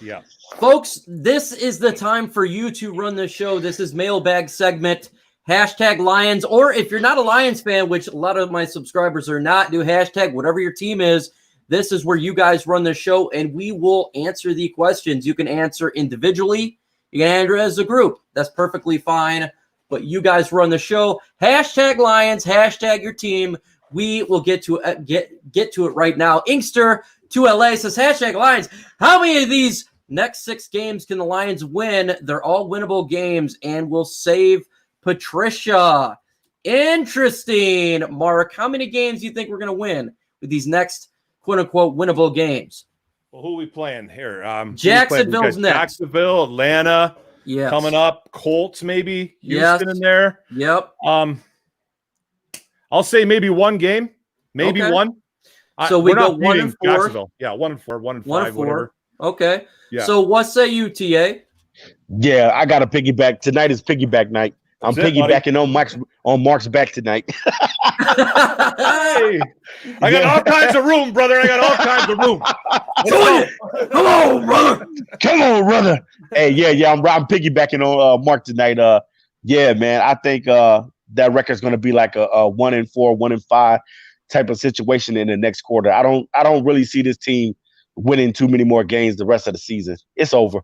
Yeah. Folks, this is the time for you to run the show. This is mailbag segment, hashtag Lions. Or if you're not a Lions fan, which a lot of my subscribers are not, do hashtag whatever your team is. This is where you guys run the show, and we will answer the questions. You can answer individually. You can answer as a group. That's perfectly fine. But you guys run the show. Hashtag Lions, hashtag your team. We will get to it right now. Inkster to LA says, hashtag Lions. How many of these next 6 games can the Lions win? They're all winnable games, and we'll save Patricia. Interesting, Mark. How many games do you think we're going to win with these next quote-unquote winnable games? Well, who are we playing here? Jacksonville's next. Jacksonville, Atlanta, coming up. Colts, maybe. Houston in there. Yep. I'll say maybe one game. Maybe one. So we go 1-4. Jacksonville. Yeah, 1-4, 1-5, whatever. Okay. Yeah. So what say you, TA? Yeah, I got to piggyback. Tonight is piggyback night. I'm piggybacking on Mark's back tonight. Hey, I got all kinds of room, brother. I got all kinds of room. Come on, brother. Come on, brother. Hey, yeah. I'm piggybacking on Mark tonight. Yeah, man. I think that record's going to be like a 1-4, 1-5 type of situation in the next quarter. I don't really see this team winning too many more games the rest of the season. It's over.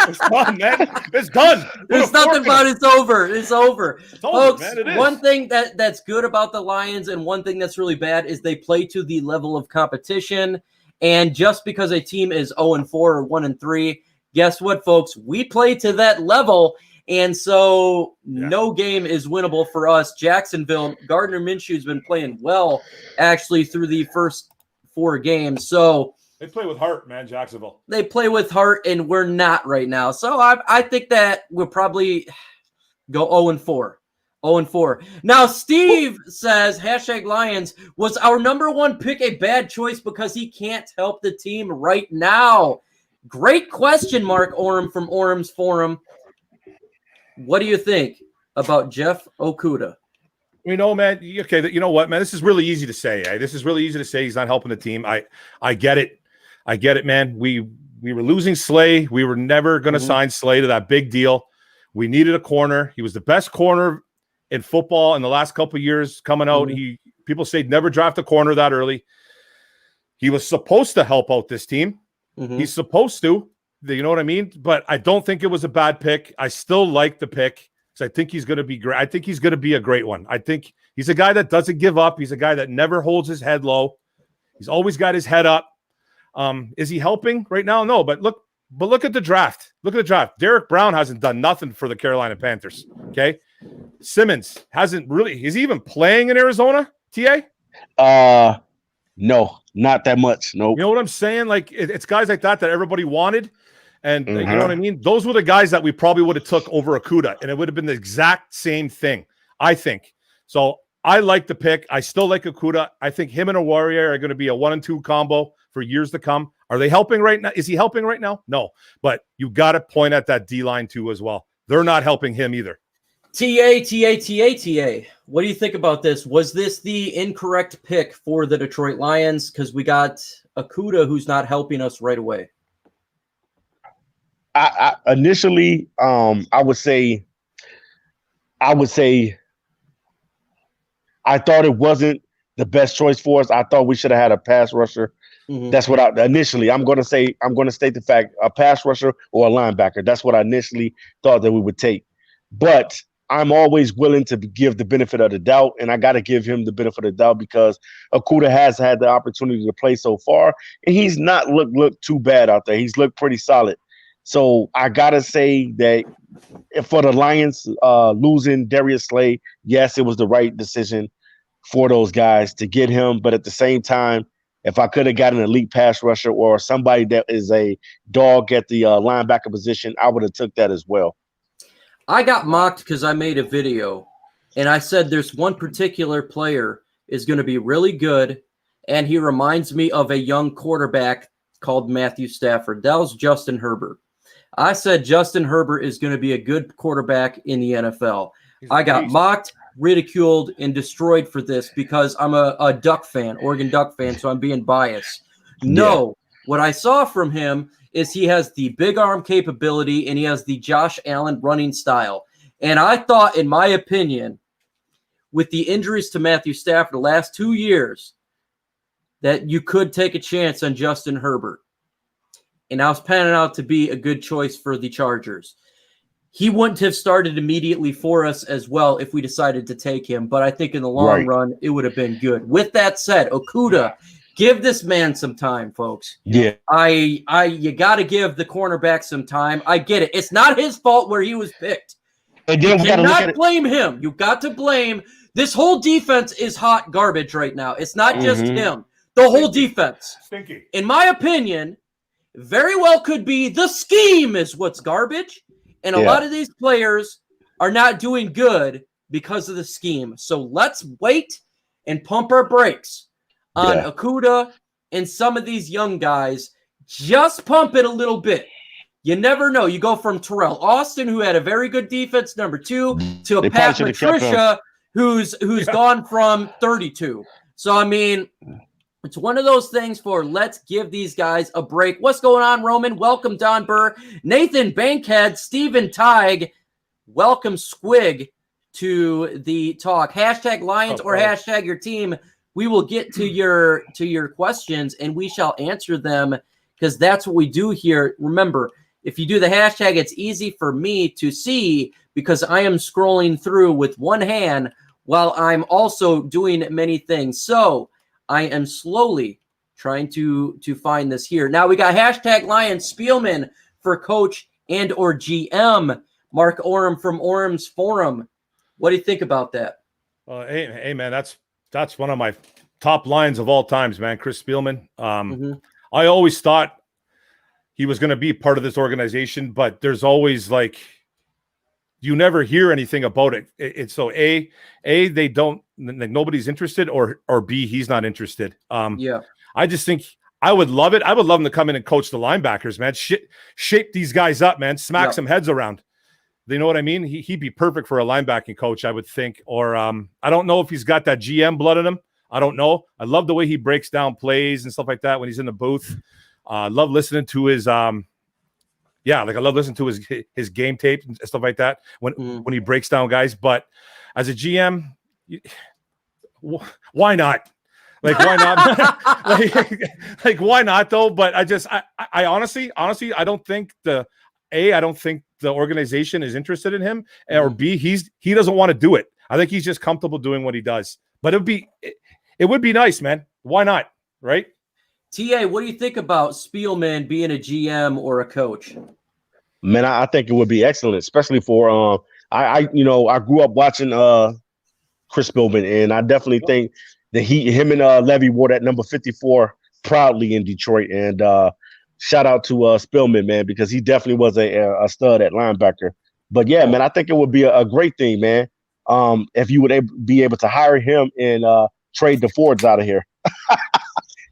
It's done, man. It's done. There's nothing about it's over. It's over. Folks, man, it is. One thing that's good about the Lions and one thing that's really bad is they play to the level of competition. And just because a team is 0-4 or 1-3, guess what, folks? We play to that level. And so no game is winnable for us. Jacksonville, Gardner Minshew's been playing well, actually, through the first 4 games. So they play with heart, man, Jacksonville. They play with heart, and we're not right now. So I think that we'll probably go 0-4. 0-4. Now, Steve says, hashtag Lions, was our number 1 pick a bad choice because he can't help the team right now? Great question, Mark Orem from Orem's Forum. What do you think about Jeff Okudah? You know, man, okay, you know what, man? This is really easy to say. This is really easy to say he's not helping the team. I get it. I get it, man. We were losing Slay. We were never going to sign Slay to that big deal. We needed a corner. He was the best corner in football in the last couple of years coming out. People say never draft a corner that early. He was supposed to help out this team. He's supposed to. You know what I mean? But I don't think it was a bad pick. I still like the pick. So I think he's going to be great. I think he's going to be a great one. I think he's a guy that doesn't give up. He's a guy that never holds his head low. He's always got his head up. Is he helping right now? No, but look at the draft. Look at the draft. Derek Brown hasn't done nothing for the Carolina Panthers. Okay. Simmons hasn't really. Is he even playing in Arizona, TA? No, not that much. No. You know what I'm saying? Like it's guys like that everybody wanted. And you know what I mean? Those were the guys that we probably would have took over Okudah, and it would have been the exact same thing, I think. So I like the pick. I still like Okudah. I think him and a Warrior are going to be a 1-2 combo for years to come. Are they helping right now? Is he helping right now? No. But you got to point at that D-line too as well. They're not helping him either. TA. What do you think about this? Was this the incorrect pick for the Detroit Lions? Because we got Okudah who's not helping us right away. I initially, I would say I thought it wasn't the best choice for us. I thought we should have had a pass rusher. That's what initially I'm going to state the fact, a pass rusher or a linebacker. That's what I initially thought that we would take. But I'm always willing to give the benefit of the doubt, and I got to give him the benefit of the doubt because Okudah has had the opportunity to play so far, and he's not looked too bad out there. He's looked pretty solid. So I got to say that for the Lions losing Darius Slay, yes, it was the right decision for those guys to get him. But at the same time, if I could have got an elite pass rusher or somebody that is a dog at the linebacker position, I would have took that as well. I got mocked because I made a video, and I said there's one particular player is going to be really good, and he reminds me of a young quarterback called Matthew Stafford. That was Justin Herbert. I said Justin Herbert is going to be a good quarterback in the NFL. I got mocked, ridiculed, and destroyed for this because I'm a Duck fan, Oregon Duck fan, so I'm being biased. No, what I saw from him is he has the big arm capability and he has the Josh Allen running style. And I thought, in my opinion, with the injuries to Matthew Stafford the last 2 years, that you could take a chance on Justin Herbert. And I was panning out to be a good choice for the Chargers. He wouldn't have started immediately for us as well if we decided to take him, but I think in the long run, it would have been good. With that said, Okudah, give this man some time, folks. Yeah. You got to give the cornerback some time. I get it. It's not his fault where he was picked. And then you cannot blame him. You got to blame. This whole defense is hot garbage right now. It's not just him. The whole defense. Stinky. In my opinion, very well could be the scheme is what's garbage. And a lot of these players are not doing good because of the scheme. So let's wait and pump our brakes on Okudah and some of these young guys. Just pump it a little bit. You never know. You go from Terrell Austin, who had a very good defense, number 2, to a Pat Patricia, who's gone from 32. So, I mean, it's one of those things for let's give these guys a break. What's going on, Roman? Welcome, Don Burr. Nathan Bankhead, Stephen Teig. Welcome, Squig, to the talk. Hashtag Lions or hashtag your team. We will get to your questions, and we shall answer them because that's what we do here. Remember, if you do the hashtag, it's easy for me to see because I am scrolling through with one hand while I'm also doing many things. So I am slowly trying to find this here. Now we got hashtag Lions Spielman for coach and or GM. Mark Orem from Orem's Forum. What do you think about that? Hey man, that's one of my top lines of all times, man. Chris Spielman. I always thought he was going to be part of this organization, but there's always like you never hear anything about it. It's so A, they don't, like, nobody's interested, or B, he's not interested. I just think I would love it. I would love him to come in and coach the linebackers, man. Shape these guys up, man. Smack some heads around. You know what I mean? He'd be perfect for a linebacking coach, I would think. Or I don't know if he's got that GM blood in him. I don't know. I love the way he breaks down plays and stuff like that when he's in the booth. I love listening to his I love listening to his game tape and stuff like that when he breaks down guys. But as a GM, why not? Like, why not? like, why not though? But I honestly, I don't think the organization is interested in him, or B, he doesn't want to do it. I think he's just comfortable doing what he does. But it would be nice, man. Why not? Right? TA, what do you think about Spielman being a GM or a coach? Man, I think it would be excellent, especially for I grew up watching Chris Spielman, and I definitely think that him and Levy wore that number 54 proudly in Detroit. And shout out to Spielman, man, because he definitely was a stud at linebacker. But yeah, man, I think it would be a great thing, man. If you would be able to hire him and trade the Fords out of here.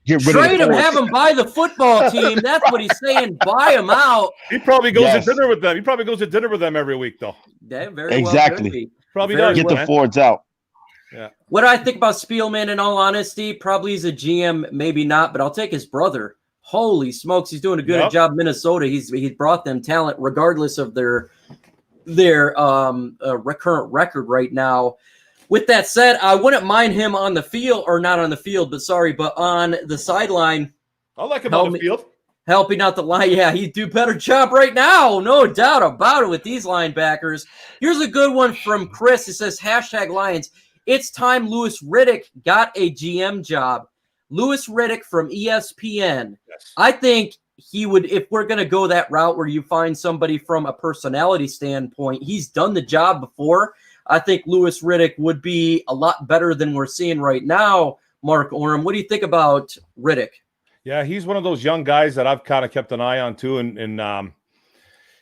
Trade him, have him buy the football team. That's what he's saying. Buy him out. He probably goes to dinner with them. He probably goes to dinner with them every week, though. That very exactly. Well could be. Probably does. Get the Fords out. Yeah. What do I think about Spielman? In all honesty, probably he's a GM, maybe not. But I'll take his brother. Holy smokes, he's doing a good job in Minnesota. He's brought them talent regardless of their current record right now. With that said, I wouldn't mind him on the field, or not on the field, but on the sideline. I like him on the field. Helping out the line. Yeah, he'd do a better job right now. No doubt about it with these linebackers. Here's a good one from Chris. It says, hashtag Lions. It's time Louis Riddick got a GM job. Louis Riddick from ESPN. Yes. I think he would, if we're going to go that route where you find somebody from a personality standpoint, he's done the job before. I think Louis Riddick would be a lot better than we're seeing right now. Mark Orem, what do you think about Riddick? Yeah, he's one of those young guys that I've kind of kept an eye on too, and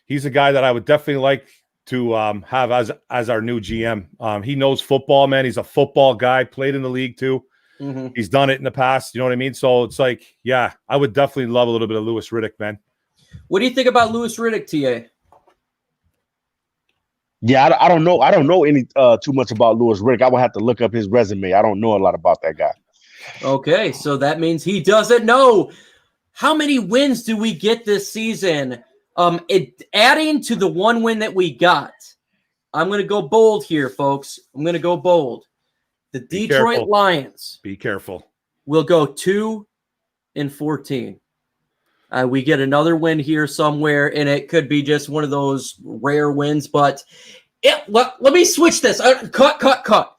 he's a guy that I would definitely like to have as our new GM. He knows football, man. He's a football guy, played in the league too. Mm-hmm. He's done it in the past. You know what I mean? So it's like, yeah, I would definitely love a little bit of Louis Riddick, man. What do you think about Louis Riddick, TA? Yeah, I don't know. I don't know any too much about Louis Riddick. I would have to look up his resume. I don't know a lot about that guy. Okay, so that means he doesn't know. How many wins do we get this season? Adding to the one win that we got. I'm going to go bold here, folks. I'm going to go bold. The Detroit Lions. Be careful. Will go 2-14. We get another win here somewhere, and it could be just one of those rare wins. But let me switch this. Cut.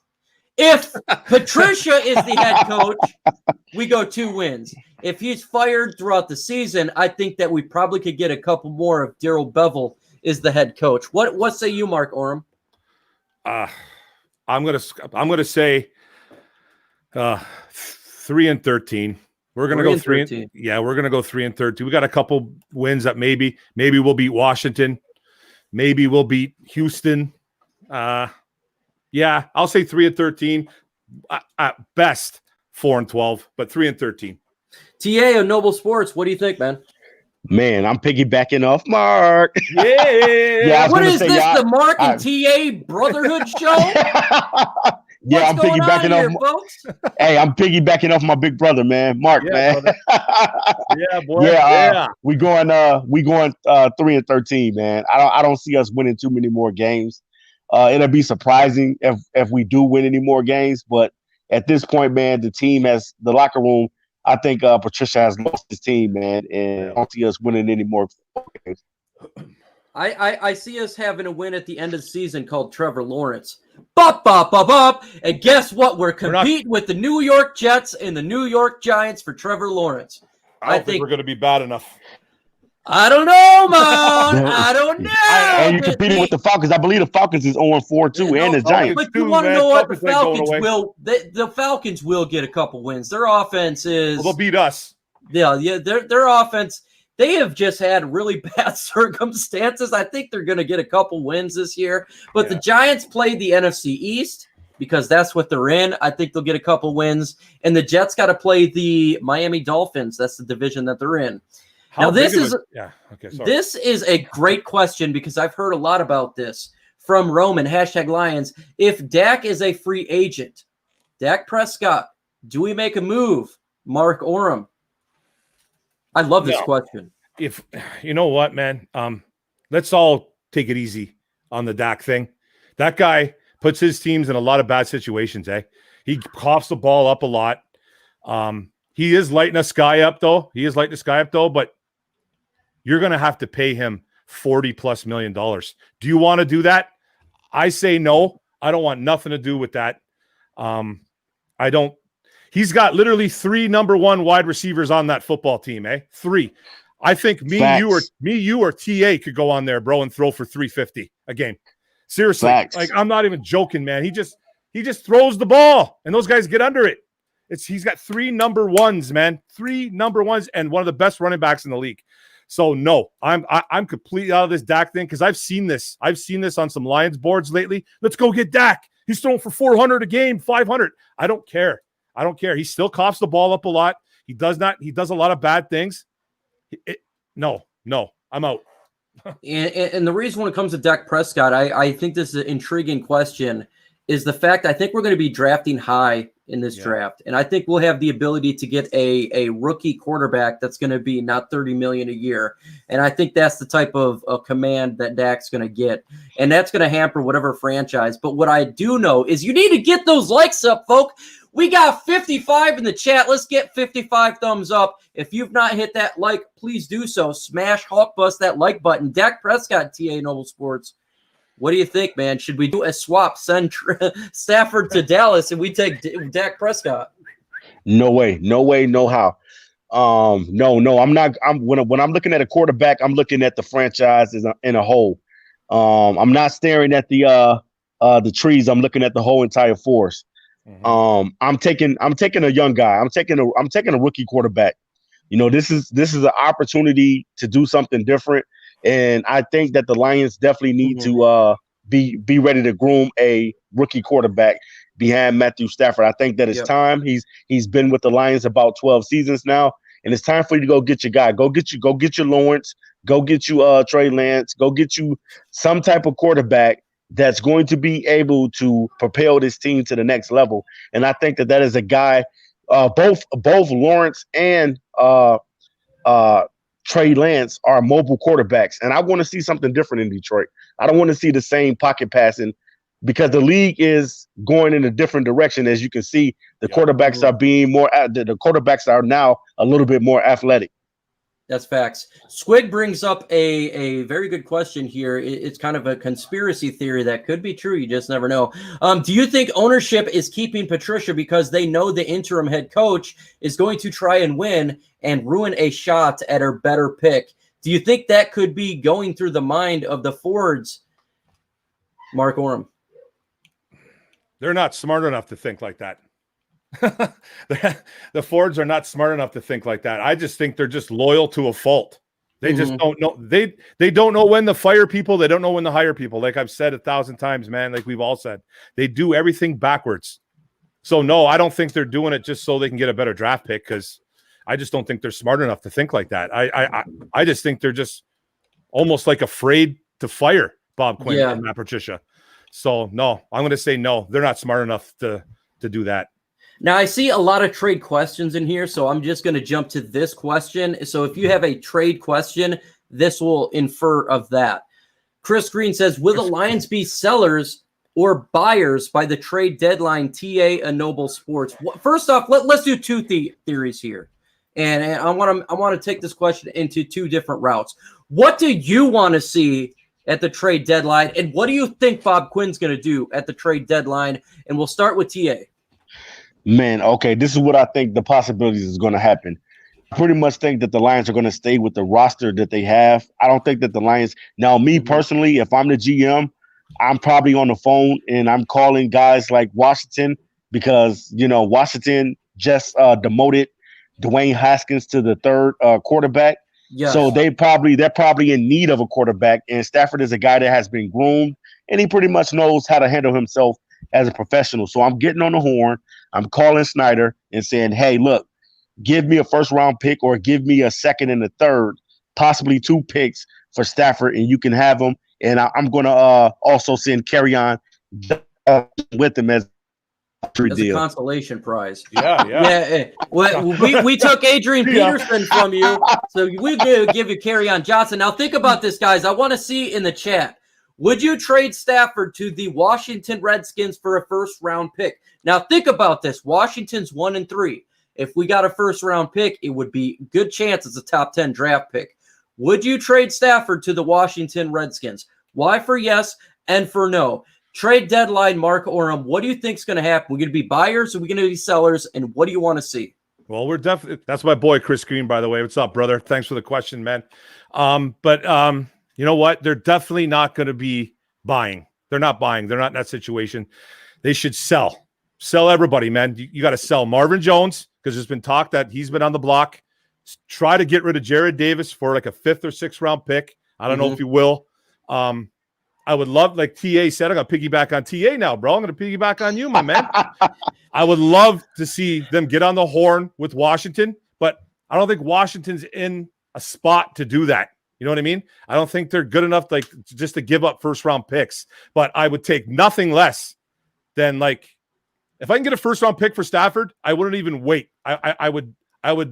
If Patricia is the head coach, we go 2 wins. If he's fired throughout the season, I think that we probably could get a couple more if Darrell Bevell is the head coach. What say you, Mark Orem? I'm gonna say 3-13. We're gonna go 3. Yeah, we're gonna go 3-13. We got a couple wins that maybe we'll beat Washington, maybe we'll beat Houston. Yeah, I'll say 3-13. At best 4-12, but 3-13. TA of Noble Sports, what do you think, man? Man, I'm piggybacking off Mark. Yeah. What is this, the Mark and TA Brotherhood show? Yeah, I'm piggybacking off. Folks? Hey, I'm piggybacking off my big brother, man, Mark, man. Yeah, boy. Yeah, we going 3-13, man. I don't see us winning too many more games. It'll be surprising if we do win any more games, but at this point, man, the locker room. I think Patricia has lost his team, man, and I don't see us winning any more games. I see us having a win at the end of the season called Trevor Lawrence. Bop. And guess what? We're competing with the New York Jets and the New York Giants for Trevor Lawrence. I don't think we're going to be bad enough. I don't know, man. I don't know. And you're competing with the Falcons. I believe the Falcons is 0-4 too, and the Giants. But you want to know what? The Falcons will. The Falcons will get a couple wins. Their offense is. Well, they'll beat us. Yeah. Their offense. They have just had really bad circumstances. I think they're going to get a couple wins this year. But the Giants played the NFC East because that's what they're in. I think they'll get a couple wins. And the Jets got to play the Miami Dolphins. That's the division that they're in. Now, this is a great question because I've heard a lot about this from Roman, #Lions. If Dak is a free agent, Dak Prescott, do we make a move? Mark Orem. I love this question. If you know what, man, let's all take it easy on the Dak thing. That guy puts his teams in a lot of bad situations, He coughs the ball up a lot. He is lighting the sky up, though. But you're going to have to pay him $40+ million. Do you want to do that? I say no. I don't want nothing to do with that. I don't. He's got literally 3 number 1 wide receivers on that football team, 3. I think me, you, or TA could go on there, bro, and throw for 350 a game. Seriously, like I'm not even joking, man. He just throws the ball, and those guys get under it. He's got 3 number 1s, man. 3 number 1s, and one of the best running backs in the league. So no, I'm completely out of this Dak thing because I've seen this. I've seen this on some Lions boards lately. Let's go get Dak. He's throwing for 400 a game, 500. I don't care. He still coughs the ball up a lot. He does a lot of bad things. No, I'm out. And the reason when it comes to Dak Prescott, I think this is an intriguing question, is the fact I think we're going to be drafting high in this draft. And I think we'll have the ability to get a rookie quarterback that's going to be not $30 million a year. And I think that's the type of command that Dak's going to get. And that's going to hamper whatever franchise. But what I do know is you need to get those likes up, folk. We got 55 in the chat. Let's get 55 thumbs up. If you've not hit that like, please do so. Smash Hawk Bust that like button. Dak Prescott, TA Noble Sports. What do you think, man? Should we do a swap? Send Stafford to Dallas and we take Dak Prescott? No way, no how. No, I'm not. When I'm looking at a quarterback, I'm looking at the franchise in a whole. I'm not staring at the trees. I'm looking at the whole entire forest. Mhm. I'm taking a young guy. I'm taking a rookie quarterback. This is an opportunity to do something different, and I think that the Lions definitely need Mhm. to be ready to groom a rookie quarterback behind Matthew Stafford. I think that it's Yep. time. He's been with the Lions about 12 seasons now, and it's time for you to go get your guy. Go get your Lawrence. Go get you Trey Lance. Go get you some type of quarterback that's going to be able to propel this team to the next level. And I think that is a guy. Both Lawrence and Trey Lance are mobile quarterbacks, and I want to see something different in Detroit. I don't want to see the same pocket passing because the league is going in a different direction. As you can see, the Yeah. quarterbacks are being more. The quarterbacks are now a little bit more athletic. That's facts. Squid brings up a very good question here. It's kind of a conspiracy theory that could be true. You just never know. Do you think ownership is keeping Patricia because they know the interim head coach is going to try and win and ruin a shot at her better pick? Do you think that could be going through the mind of the Fords, Mark Orem? They're not smart enough to think like that. The Fords are not smart enough to think like that. I just think they're just loyal to a fault. They just don't know. They don't know when to fire people. They don't know when to hire people. Like I've said 1,000 times, man, like we've all said, they do everything backwards. So no, I don't think they're doing it just so they can get a better draft pick, because I just don't think they're smart enough to think like that. I just think they're just almost like afraid to fire Bob Quinn and Matt Patricia. So no, I'm going to say no. They're not smart enough to do that. Now, I see a lot of trade questions in here, so I'm just going to jump to this question. So if you have a trade question, this will infer of that. Chris Green says, will the Lions be sellers or buyers by the trade deadline? TA and Noble Sports. First off, let's do two theories here. And I want to take this question into two different routes. What do you want to see at the trade deadline? And what do you think Bob Quinn's going to do at the trade deadline? And we'll start with TA. Man, okay, this is what I think the possibilities is going to happen. I pretty much think that the Lions are going to stay with the roster that they have. I don't think that the Lions – now, me personally, if I'm the GM, I'm probably on the phone and I'm calling guys like Washington because, Washington just demoted Dwayne Haskins to the third quarterback. Yes. So they're probably in need of a quarterback, and Stafford is a guy that has been groomed, and he pretty much knows how to handle himself as a professional. So I'm getting on the horn. I'm calling Snyder and saying, hey, look, give me a first-round pick or give me a second and a third, possibly 2 picks for Stafford, and you can have them. And I'm going to also send Kerryon with him as a consolation prize. Yeah. We took Adrian Peterson from you, so we do give you Kerryon Johnson. Now think about this, guys. I want to see in the chat. Would you trade Stafford to the Washington Redskins for a first-round pick? Now think about this. Washington's 1-3. If we got a first-round pick, it would be a good chance it's a top 10 draft pick. Would you trade Stafford to the Washington Redskins? Why for yes and for no? Trade deadline, Mark Orem, what do you think is going to happen? We're going to be buyers or we're going to be sellers, and what do you want to see? Well, we're definitely – that's my boy Chris Green, by the way. What's up, brother? Thanks for the question, man. But you know what? They're definitely not going to be buying. They're not buying. They're not in that situation. They should sell. Sell everybody, man. You got to sell Marvin Jones because there's been talk that he's been on the block. Try to get rid of Jared Davis for like a 5th or 6th round pick. I don't know if you will. I would love, like TA said, I'm going to piggyback on TA now, bro. I'm going to piggyback on you, my man. I would love to see them get on the horn with Washington, but I don't think Washington's in a spot to do that. You know what I mean? I don't think they're good enough just to give up first-round picks, but I would take nothing less than if I can get a first-round pick for Stafford, I wouldn't even wait. I would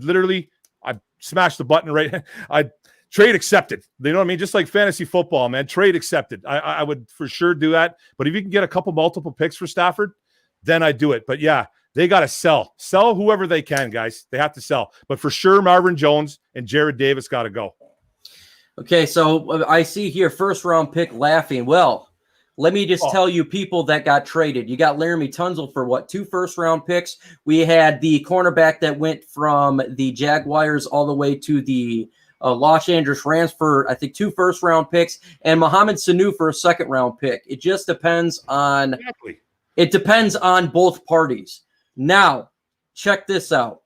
literally I'd smash the button right. I'd trade accepted. You know what I mean? Just like fantasy football, man. Trade accepted. I would for sure do that. But if you can get a multiple picks for Stafford, then I do it. But yeah, they got to sell. Sell whoever they can, guys. They have to sell. But for sure, Marvin Jones and Jared Davis got to go. Okay, so I see here first-round pick laughing. Well, let me just tell you people that got traded. You got Laramie Tunzel for what, 2 first-round picks? We had the cornerback that went from the Jaguars all the way to the Los Angeles Rams for, I think, 2 first-round picks, and Mohamed Sanu for a second-round pick. It just depends on it depends on both parties. Now, check this out.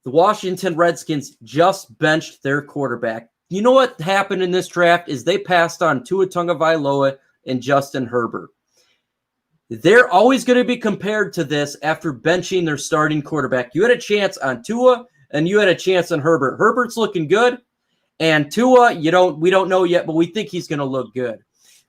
The Washington Redskins just benched their quarterback. You know what happened in this draft is they passed on Tua Tagovailoa and Justin Herbert. They're always going to be compared to this after benching their starting quarterback. You had a chance on Tua and you had a chance on Herbert. Herbert's looking good, and Tua, we don't know yet, but we think he's going to look good.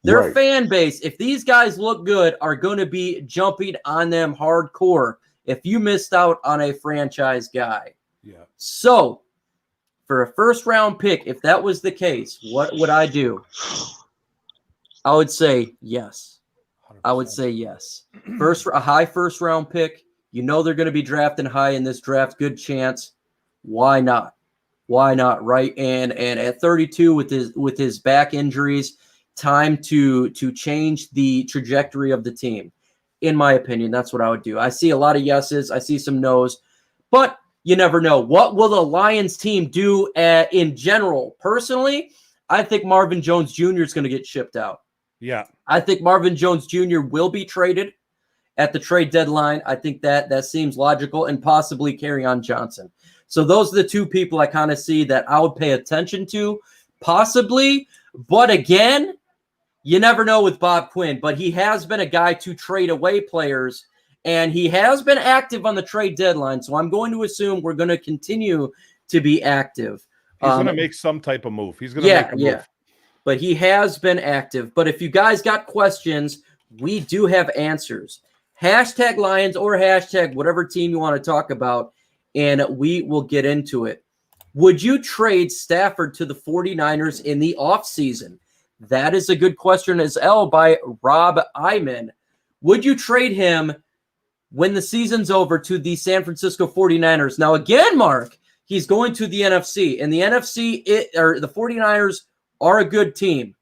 Their fan base, if these guys look good, are going to be jumping on them hardcore if you missed out on a franchise guy. Yeah. So, for a first-round pick, if that was the case, what would I do? I would say yes. 100%. I would say yes. A high first-round pick. You know they're going to be drafting high in this draft. Good chance. Why not? Why not, right? And at 32 with his back injuries, time to change the trajectory of the team. In my opinion, that's what I would do. I see a lot of yeses. I see some nos. But you never know. What will the Lions team do in general? Personally, I think Marvin Jones Jr. is going to get shipped out. Yeah. I think Marvin Jones Jr. will be traded at the trade deadline. I think that seems logical, and possibly Kerryon Johnson. So those are the 2 people I kind of see that I would pay attention to, possibly. But again, you never know with Bob Quinn. But he has been a guy to trade away players, and he has been active on the trade deadline. So I'm going to assume we're going to continue to be active. He's going to make some type of move. He's going to make a move. But he has been active. But if you guys got questions, we do have answers. Hashtag Lions or hashtag whatever team you want to talk about, and we will get into it. Would you trade Stafford to the 49ers in the offseason? That is a good question as well by Rob Iman. Would you trade him when the season's over to the San Francisco 49ers? Now, again, Mark, he's going to the NFC. And the NFC, the 49ers are a good team.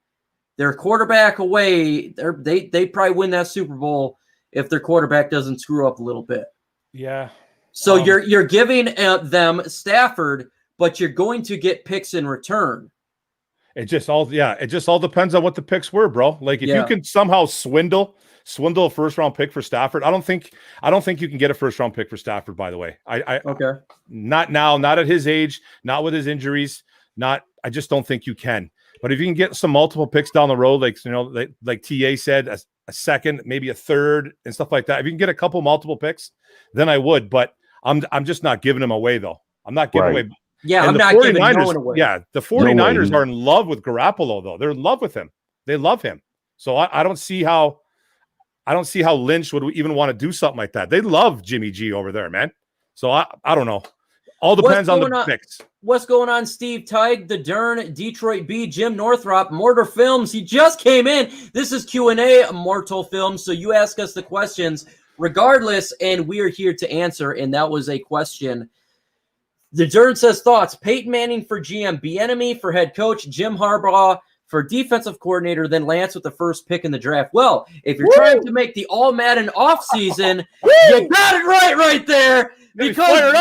They're quarterback away. They probably win that Super Bowl if their quarterback doesn't screw up a little bit. Yeah. So you're giving them Stafford, but you're going to get picks in return. It just all depends on what the picks were, bro. Like if you can somehow swindle a first-round pick for Stafford, I don't think you can get a first-round pick for Stafford, by the way. Okay. Not now, not at his age, not with his injuries, I just don't think you can. But if you can get some multiple picks down the road, like TA said, a second, maybe a third and stuff like that. If you can get a couple multiple picks, then I would, but I'm just not giving them away though. I'm not giving away. Yeah, and I'm not giving no one away. Yeah, the 49ers are in love with Garoppolo though. They're in love with him. They love him. So I don't see how Lynch would even want to do something like that. They love Jimmy G over there, man. So I don't know. All depends on the picks. What's going on, Steve Teig, the Dern, Detroit B, Jim Northrop, Mortar Films. He just came in. This is Q&A, Mortal Films. So you ask us the questions regardless, and we are here to answer. And that was a question. The Dern says thoughts. Peyton Manning for GM, Bieniemy for head coach, Jim Harbaugh for defensive coordinator, then Lance with the first pick in the draft. Well, if you're trying to make the all Madden offseason, you got it right there. Because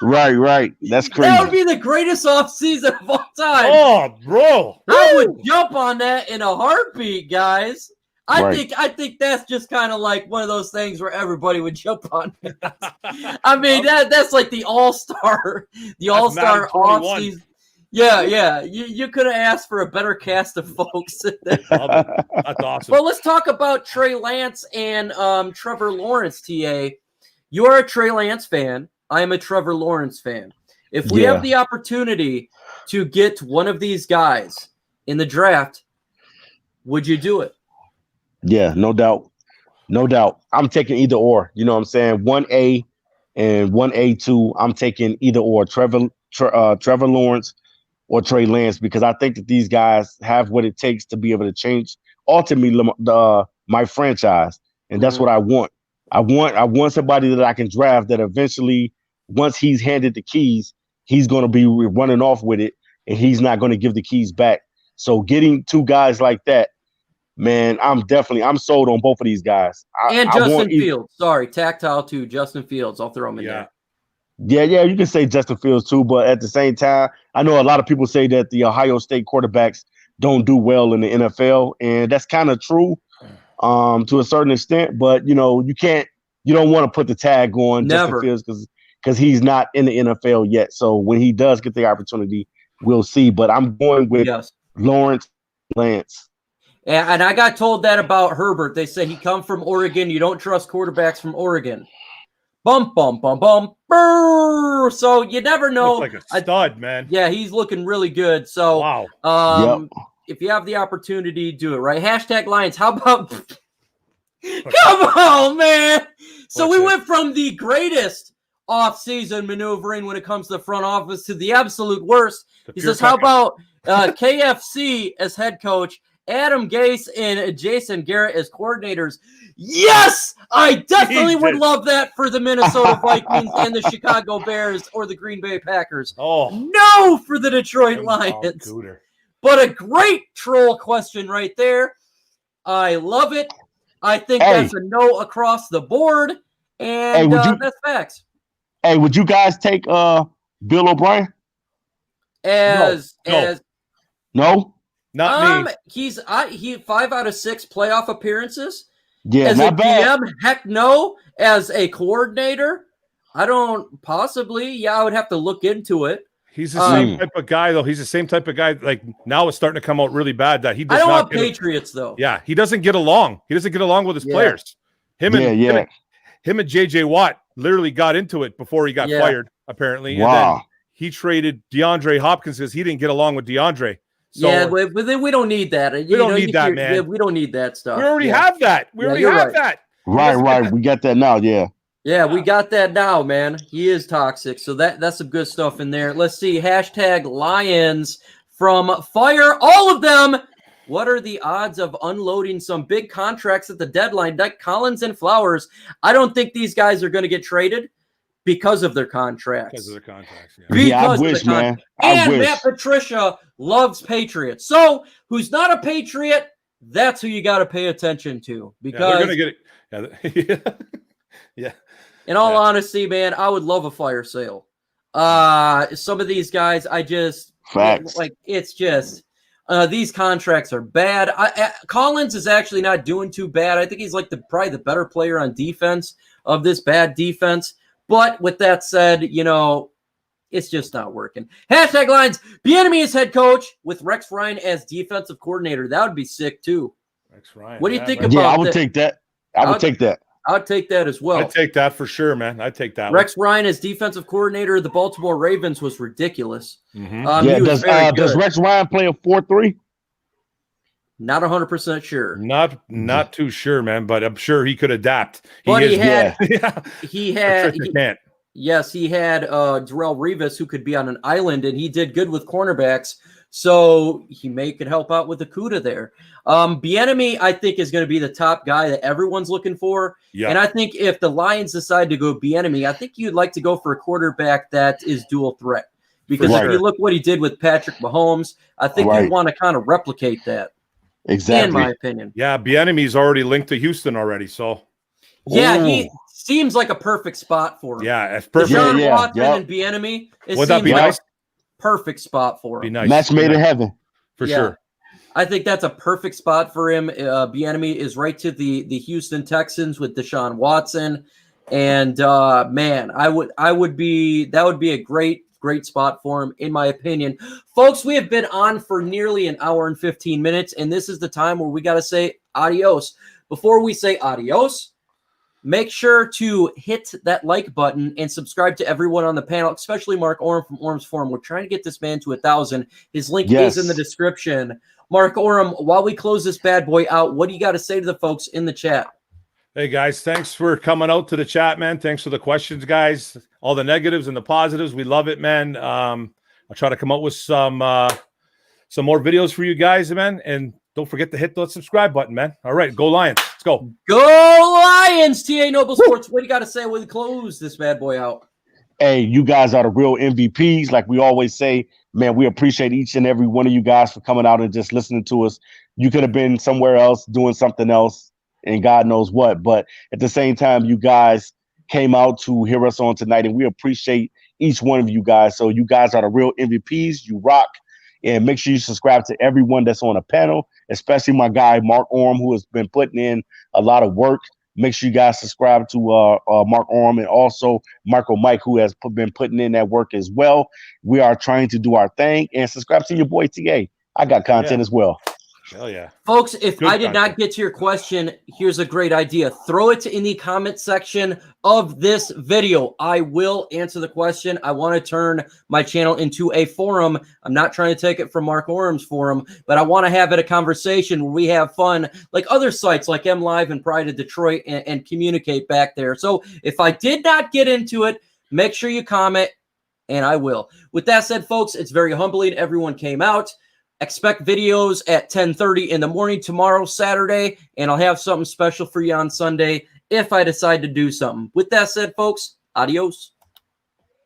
Right. That's crazy. That would be the greatest offseason of all time. Oh, bro. I would jump on that in a heartbeat, guys. I think that's just kind of like one of those things where everybody would jump on it. I mean, that's like the all-star offseason. Yeah. You could have asked for a better cast of folks. That's awesome. Well, let's talk about Trey Lance and Trevor Lawrence, TA. You are a Trey Lance fan. I am a Trevor Lawrence fan. If we have the opportunity to get one of these guys in the draft, would you do it? Yeah, no doubt. I'm taking either or. You know what I'm saying? 1A and 1A2. I'm taking either or. Trevor Lawrence or Trey Lance, because I think that these guys have what it takes to be able to change ultimately my franchise, and that's what I want. I want somebody that I can draft that eventually, once he's handed the keys, he's going to be running off with it, and he's not going to give the keys back. So getting two guys like that, man, I'm sold on both of these guys. And Justin Fields. Sorry, tactile too. Justin Fields. I'll throw him in there. Yeah, you can say Justin Fields too, but at the same time, I know a lot of people say that the Ohio State quarterbacks don't do well in the NFL, and that's kind of true to a certain extent. But you don't want to put the tag on Justin Fields because he's not in the NFL yet. So when he does get the opportunity, we'll see. But I'm going with Lawrence Lance. And I got told that about Herbert. They say he come from Oregon. You don't trust quarterbacks from Oregon. Bum, bum, bum, bum. Brrr. So you never know. Looks like a stud, man. Yeah, he's looking really good. So wow. If you have the opportunity, do it, right? Hashtag Lions. How about come on, man. So we went from the greatest off-season maneuvering when it comes to the front office to the absolute worst. He says, how about KFC as head coach, Adam Gase and Jason Garrett as coordinators? Yes, I definitely would love that for the Minnesota Vikings and the Chicago Bears or the Green Bay Packers. No for the Detroit Lions. But a great troll question right there. I love it. I think that's a no across the board, and that's facts. Hey, would you guys take Bill O'Brien? No? Not me. He 5 out of 6 playoff appearances. Yeah, as not a bad. GM, heck no. As a coordinator, I don't possibly. Yeah, I would have to look into it. He's the same type of guy, though. He's the same type of guy. Like now, it's starting to come out really bad that he does. I don't not want Patriots though. Yeah, he doesn't get along. He doesn't get along with his players. Him and JJ Watt literally got into it before he got fired. Apparently, wow. And then he traded DeAndre Hopkins because he didn't get along with DeAndre. So, but then we don't need that. We don't need that, man. We don't need that stuff. We already have that. We already have that. Right. We got that now. Yeah, we got that now, man. He is toxic. So that's some good stuff in there. Let's see. Hashtag Lions from Fire. All of them. What are the odds of unloading some big contracts at the deadline? Like Collins and Flowers. I don't think these guys are going to get traded because of their contracts. Because of their contracts. I wish, man. And Matt Patricia loves Patriots. So who's not a Patriot, that's who you got to pay attention to. Because they're going to get it. Yeah. In all honesty, man, I would love a fire sale. Some of these guys, it's just these contracts are bad. Collins is actually not doing too bad. I think he's like probably the better player on defense of this bad defense. But with that said, it's just not working. Hashtag Lions. Bieniemy is head coach with Rex Ryan as defensive coordinator. That would be sick too. Rex Ryan. What do you think about that? Yeah, I would take that. I would take that. I'd take that as well. I'd take that for sure, man. I'd take that. Rex Ryan as defensive coordinator of the Baltimore Ravens was ridiculous. Mm-hmm. Does Rex Ryan play a 4-3? Not 100% sure. Not too sure, man. But I'm sure he could adapt. He had Darrelle Revis who could be on an island, and he did good with cornerbacks. So he could help out with the CUDA there. Bieniemy, I think, is going to be the top guy that everyone's looking for. Yeah. And I think if the Lions decide to go Bieniemy, I think you'd like to go for a quarterback that is dual threat. Because if you look what he did with Patrick Mahomes, I think you want to kind of replicate that. Exactly. In my opinion. Yeah, Bieniemy's already linked to Houston already, so. Yeah, he seems like a perfect spot for him. Yeah, it's perfect. Deshaun Watson and Bieniemy. Would that be nice? Perfect spot for him. Be nice. Match made in heaven. For sure. I think that's a perfect spot for him. Bieniemy is right to the Houston Texans with Deshaun Watson. And man, that would be a great spot for him, in my opinion. Folks, we have been on for nearly an hour and 15 minutes, and this is the time where we got to say adios. Before we say adios, make sure to hit that like button and subscribe to everyone on the panel, especially Mark Orem from Orem's Forum. We're trying to get this man to 1,000. His link is in the description. Mark Orem, while we close this bad boy out, what do you got to say to the folks in the chat? Hey, guys, thanks for coming out to the chat, man. Thanks for the questions, guys. All the negatives and the positives. We love it, man. I'll try to come up with some more videos for you guys, man. And don't forget to hit that subscribe button, man. All right, go Lions. Let's go. Go Lions! TA Noble Sports, what do you got to say when we close this bad boy out? Hey, you guys are the real MVPs. Like we always say, man, we appreciate each and every one of you guys for coming out and just listening to us. You could have been somewhere else doing something else and God knows what. But at the same time, you guys came out to hear us on tonight, and we appreciate each one of you guys. So you guys are the real MVPs. You rock. And make sure you subscribe to everyone that's on the panel, especially my guy, Mark Orm, who has been putting in a lot of work. Make sure you guys subscribe to Mark Orm and also Michael Mike, who has been putting in that work as well. We are trying to do our thing. And subscribe to your boy, TA. I got content as well. Hell yeah. Folks, if Good I did not get to your question, here's a great idea. Throw it in the comment section of this video. I will answer the question. I want to turn my channel into a forum. I'm not trying to take it from Mark Orm's forum, but I want to have it a conversation where we have fun like other sites like M Live and Pride of Detroit and communicate back there. So if I did not get into it, make sure you comment and I will. With that said, folks, it's very humbling. Everyone came out. Expect videos at 10:30 in the morning tomorrow, Saturday, and I'll have something special for you on Sunday if I decide to do something. With that said, folks, adios.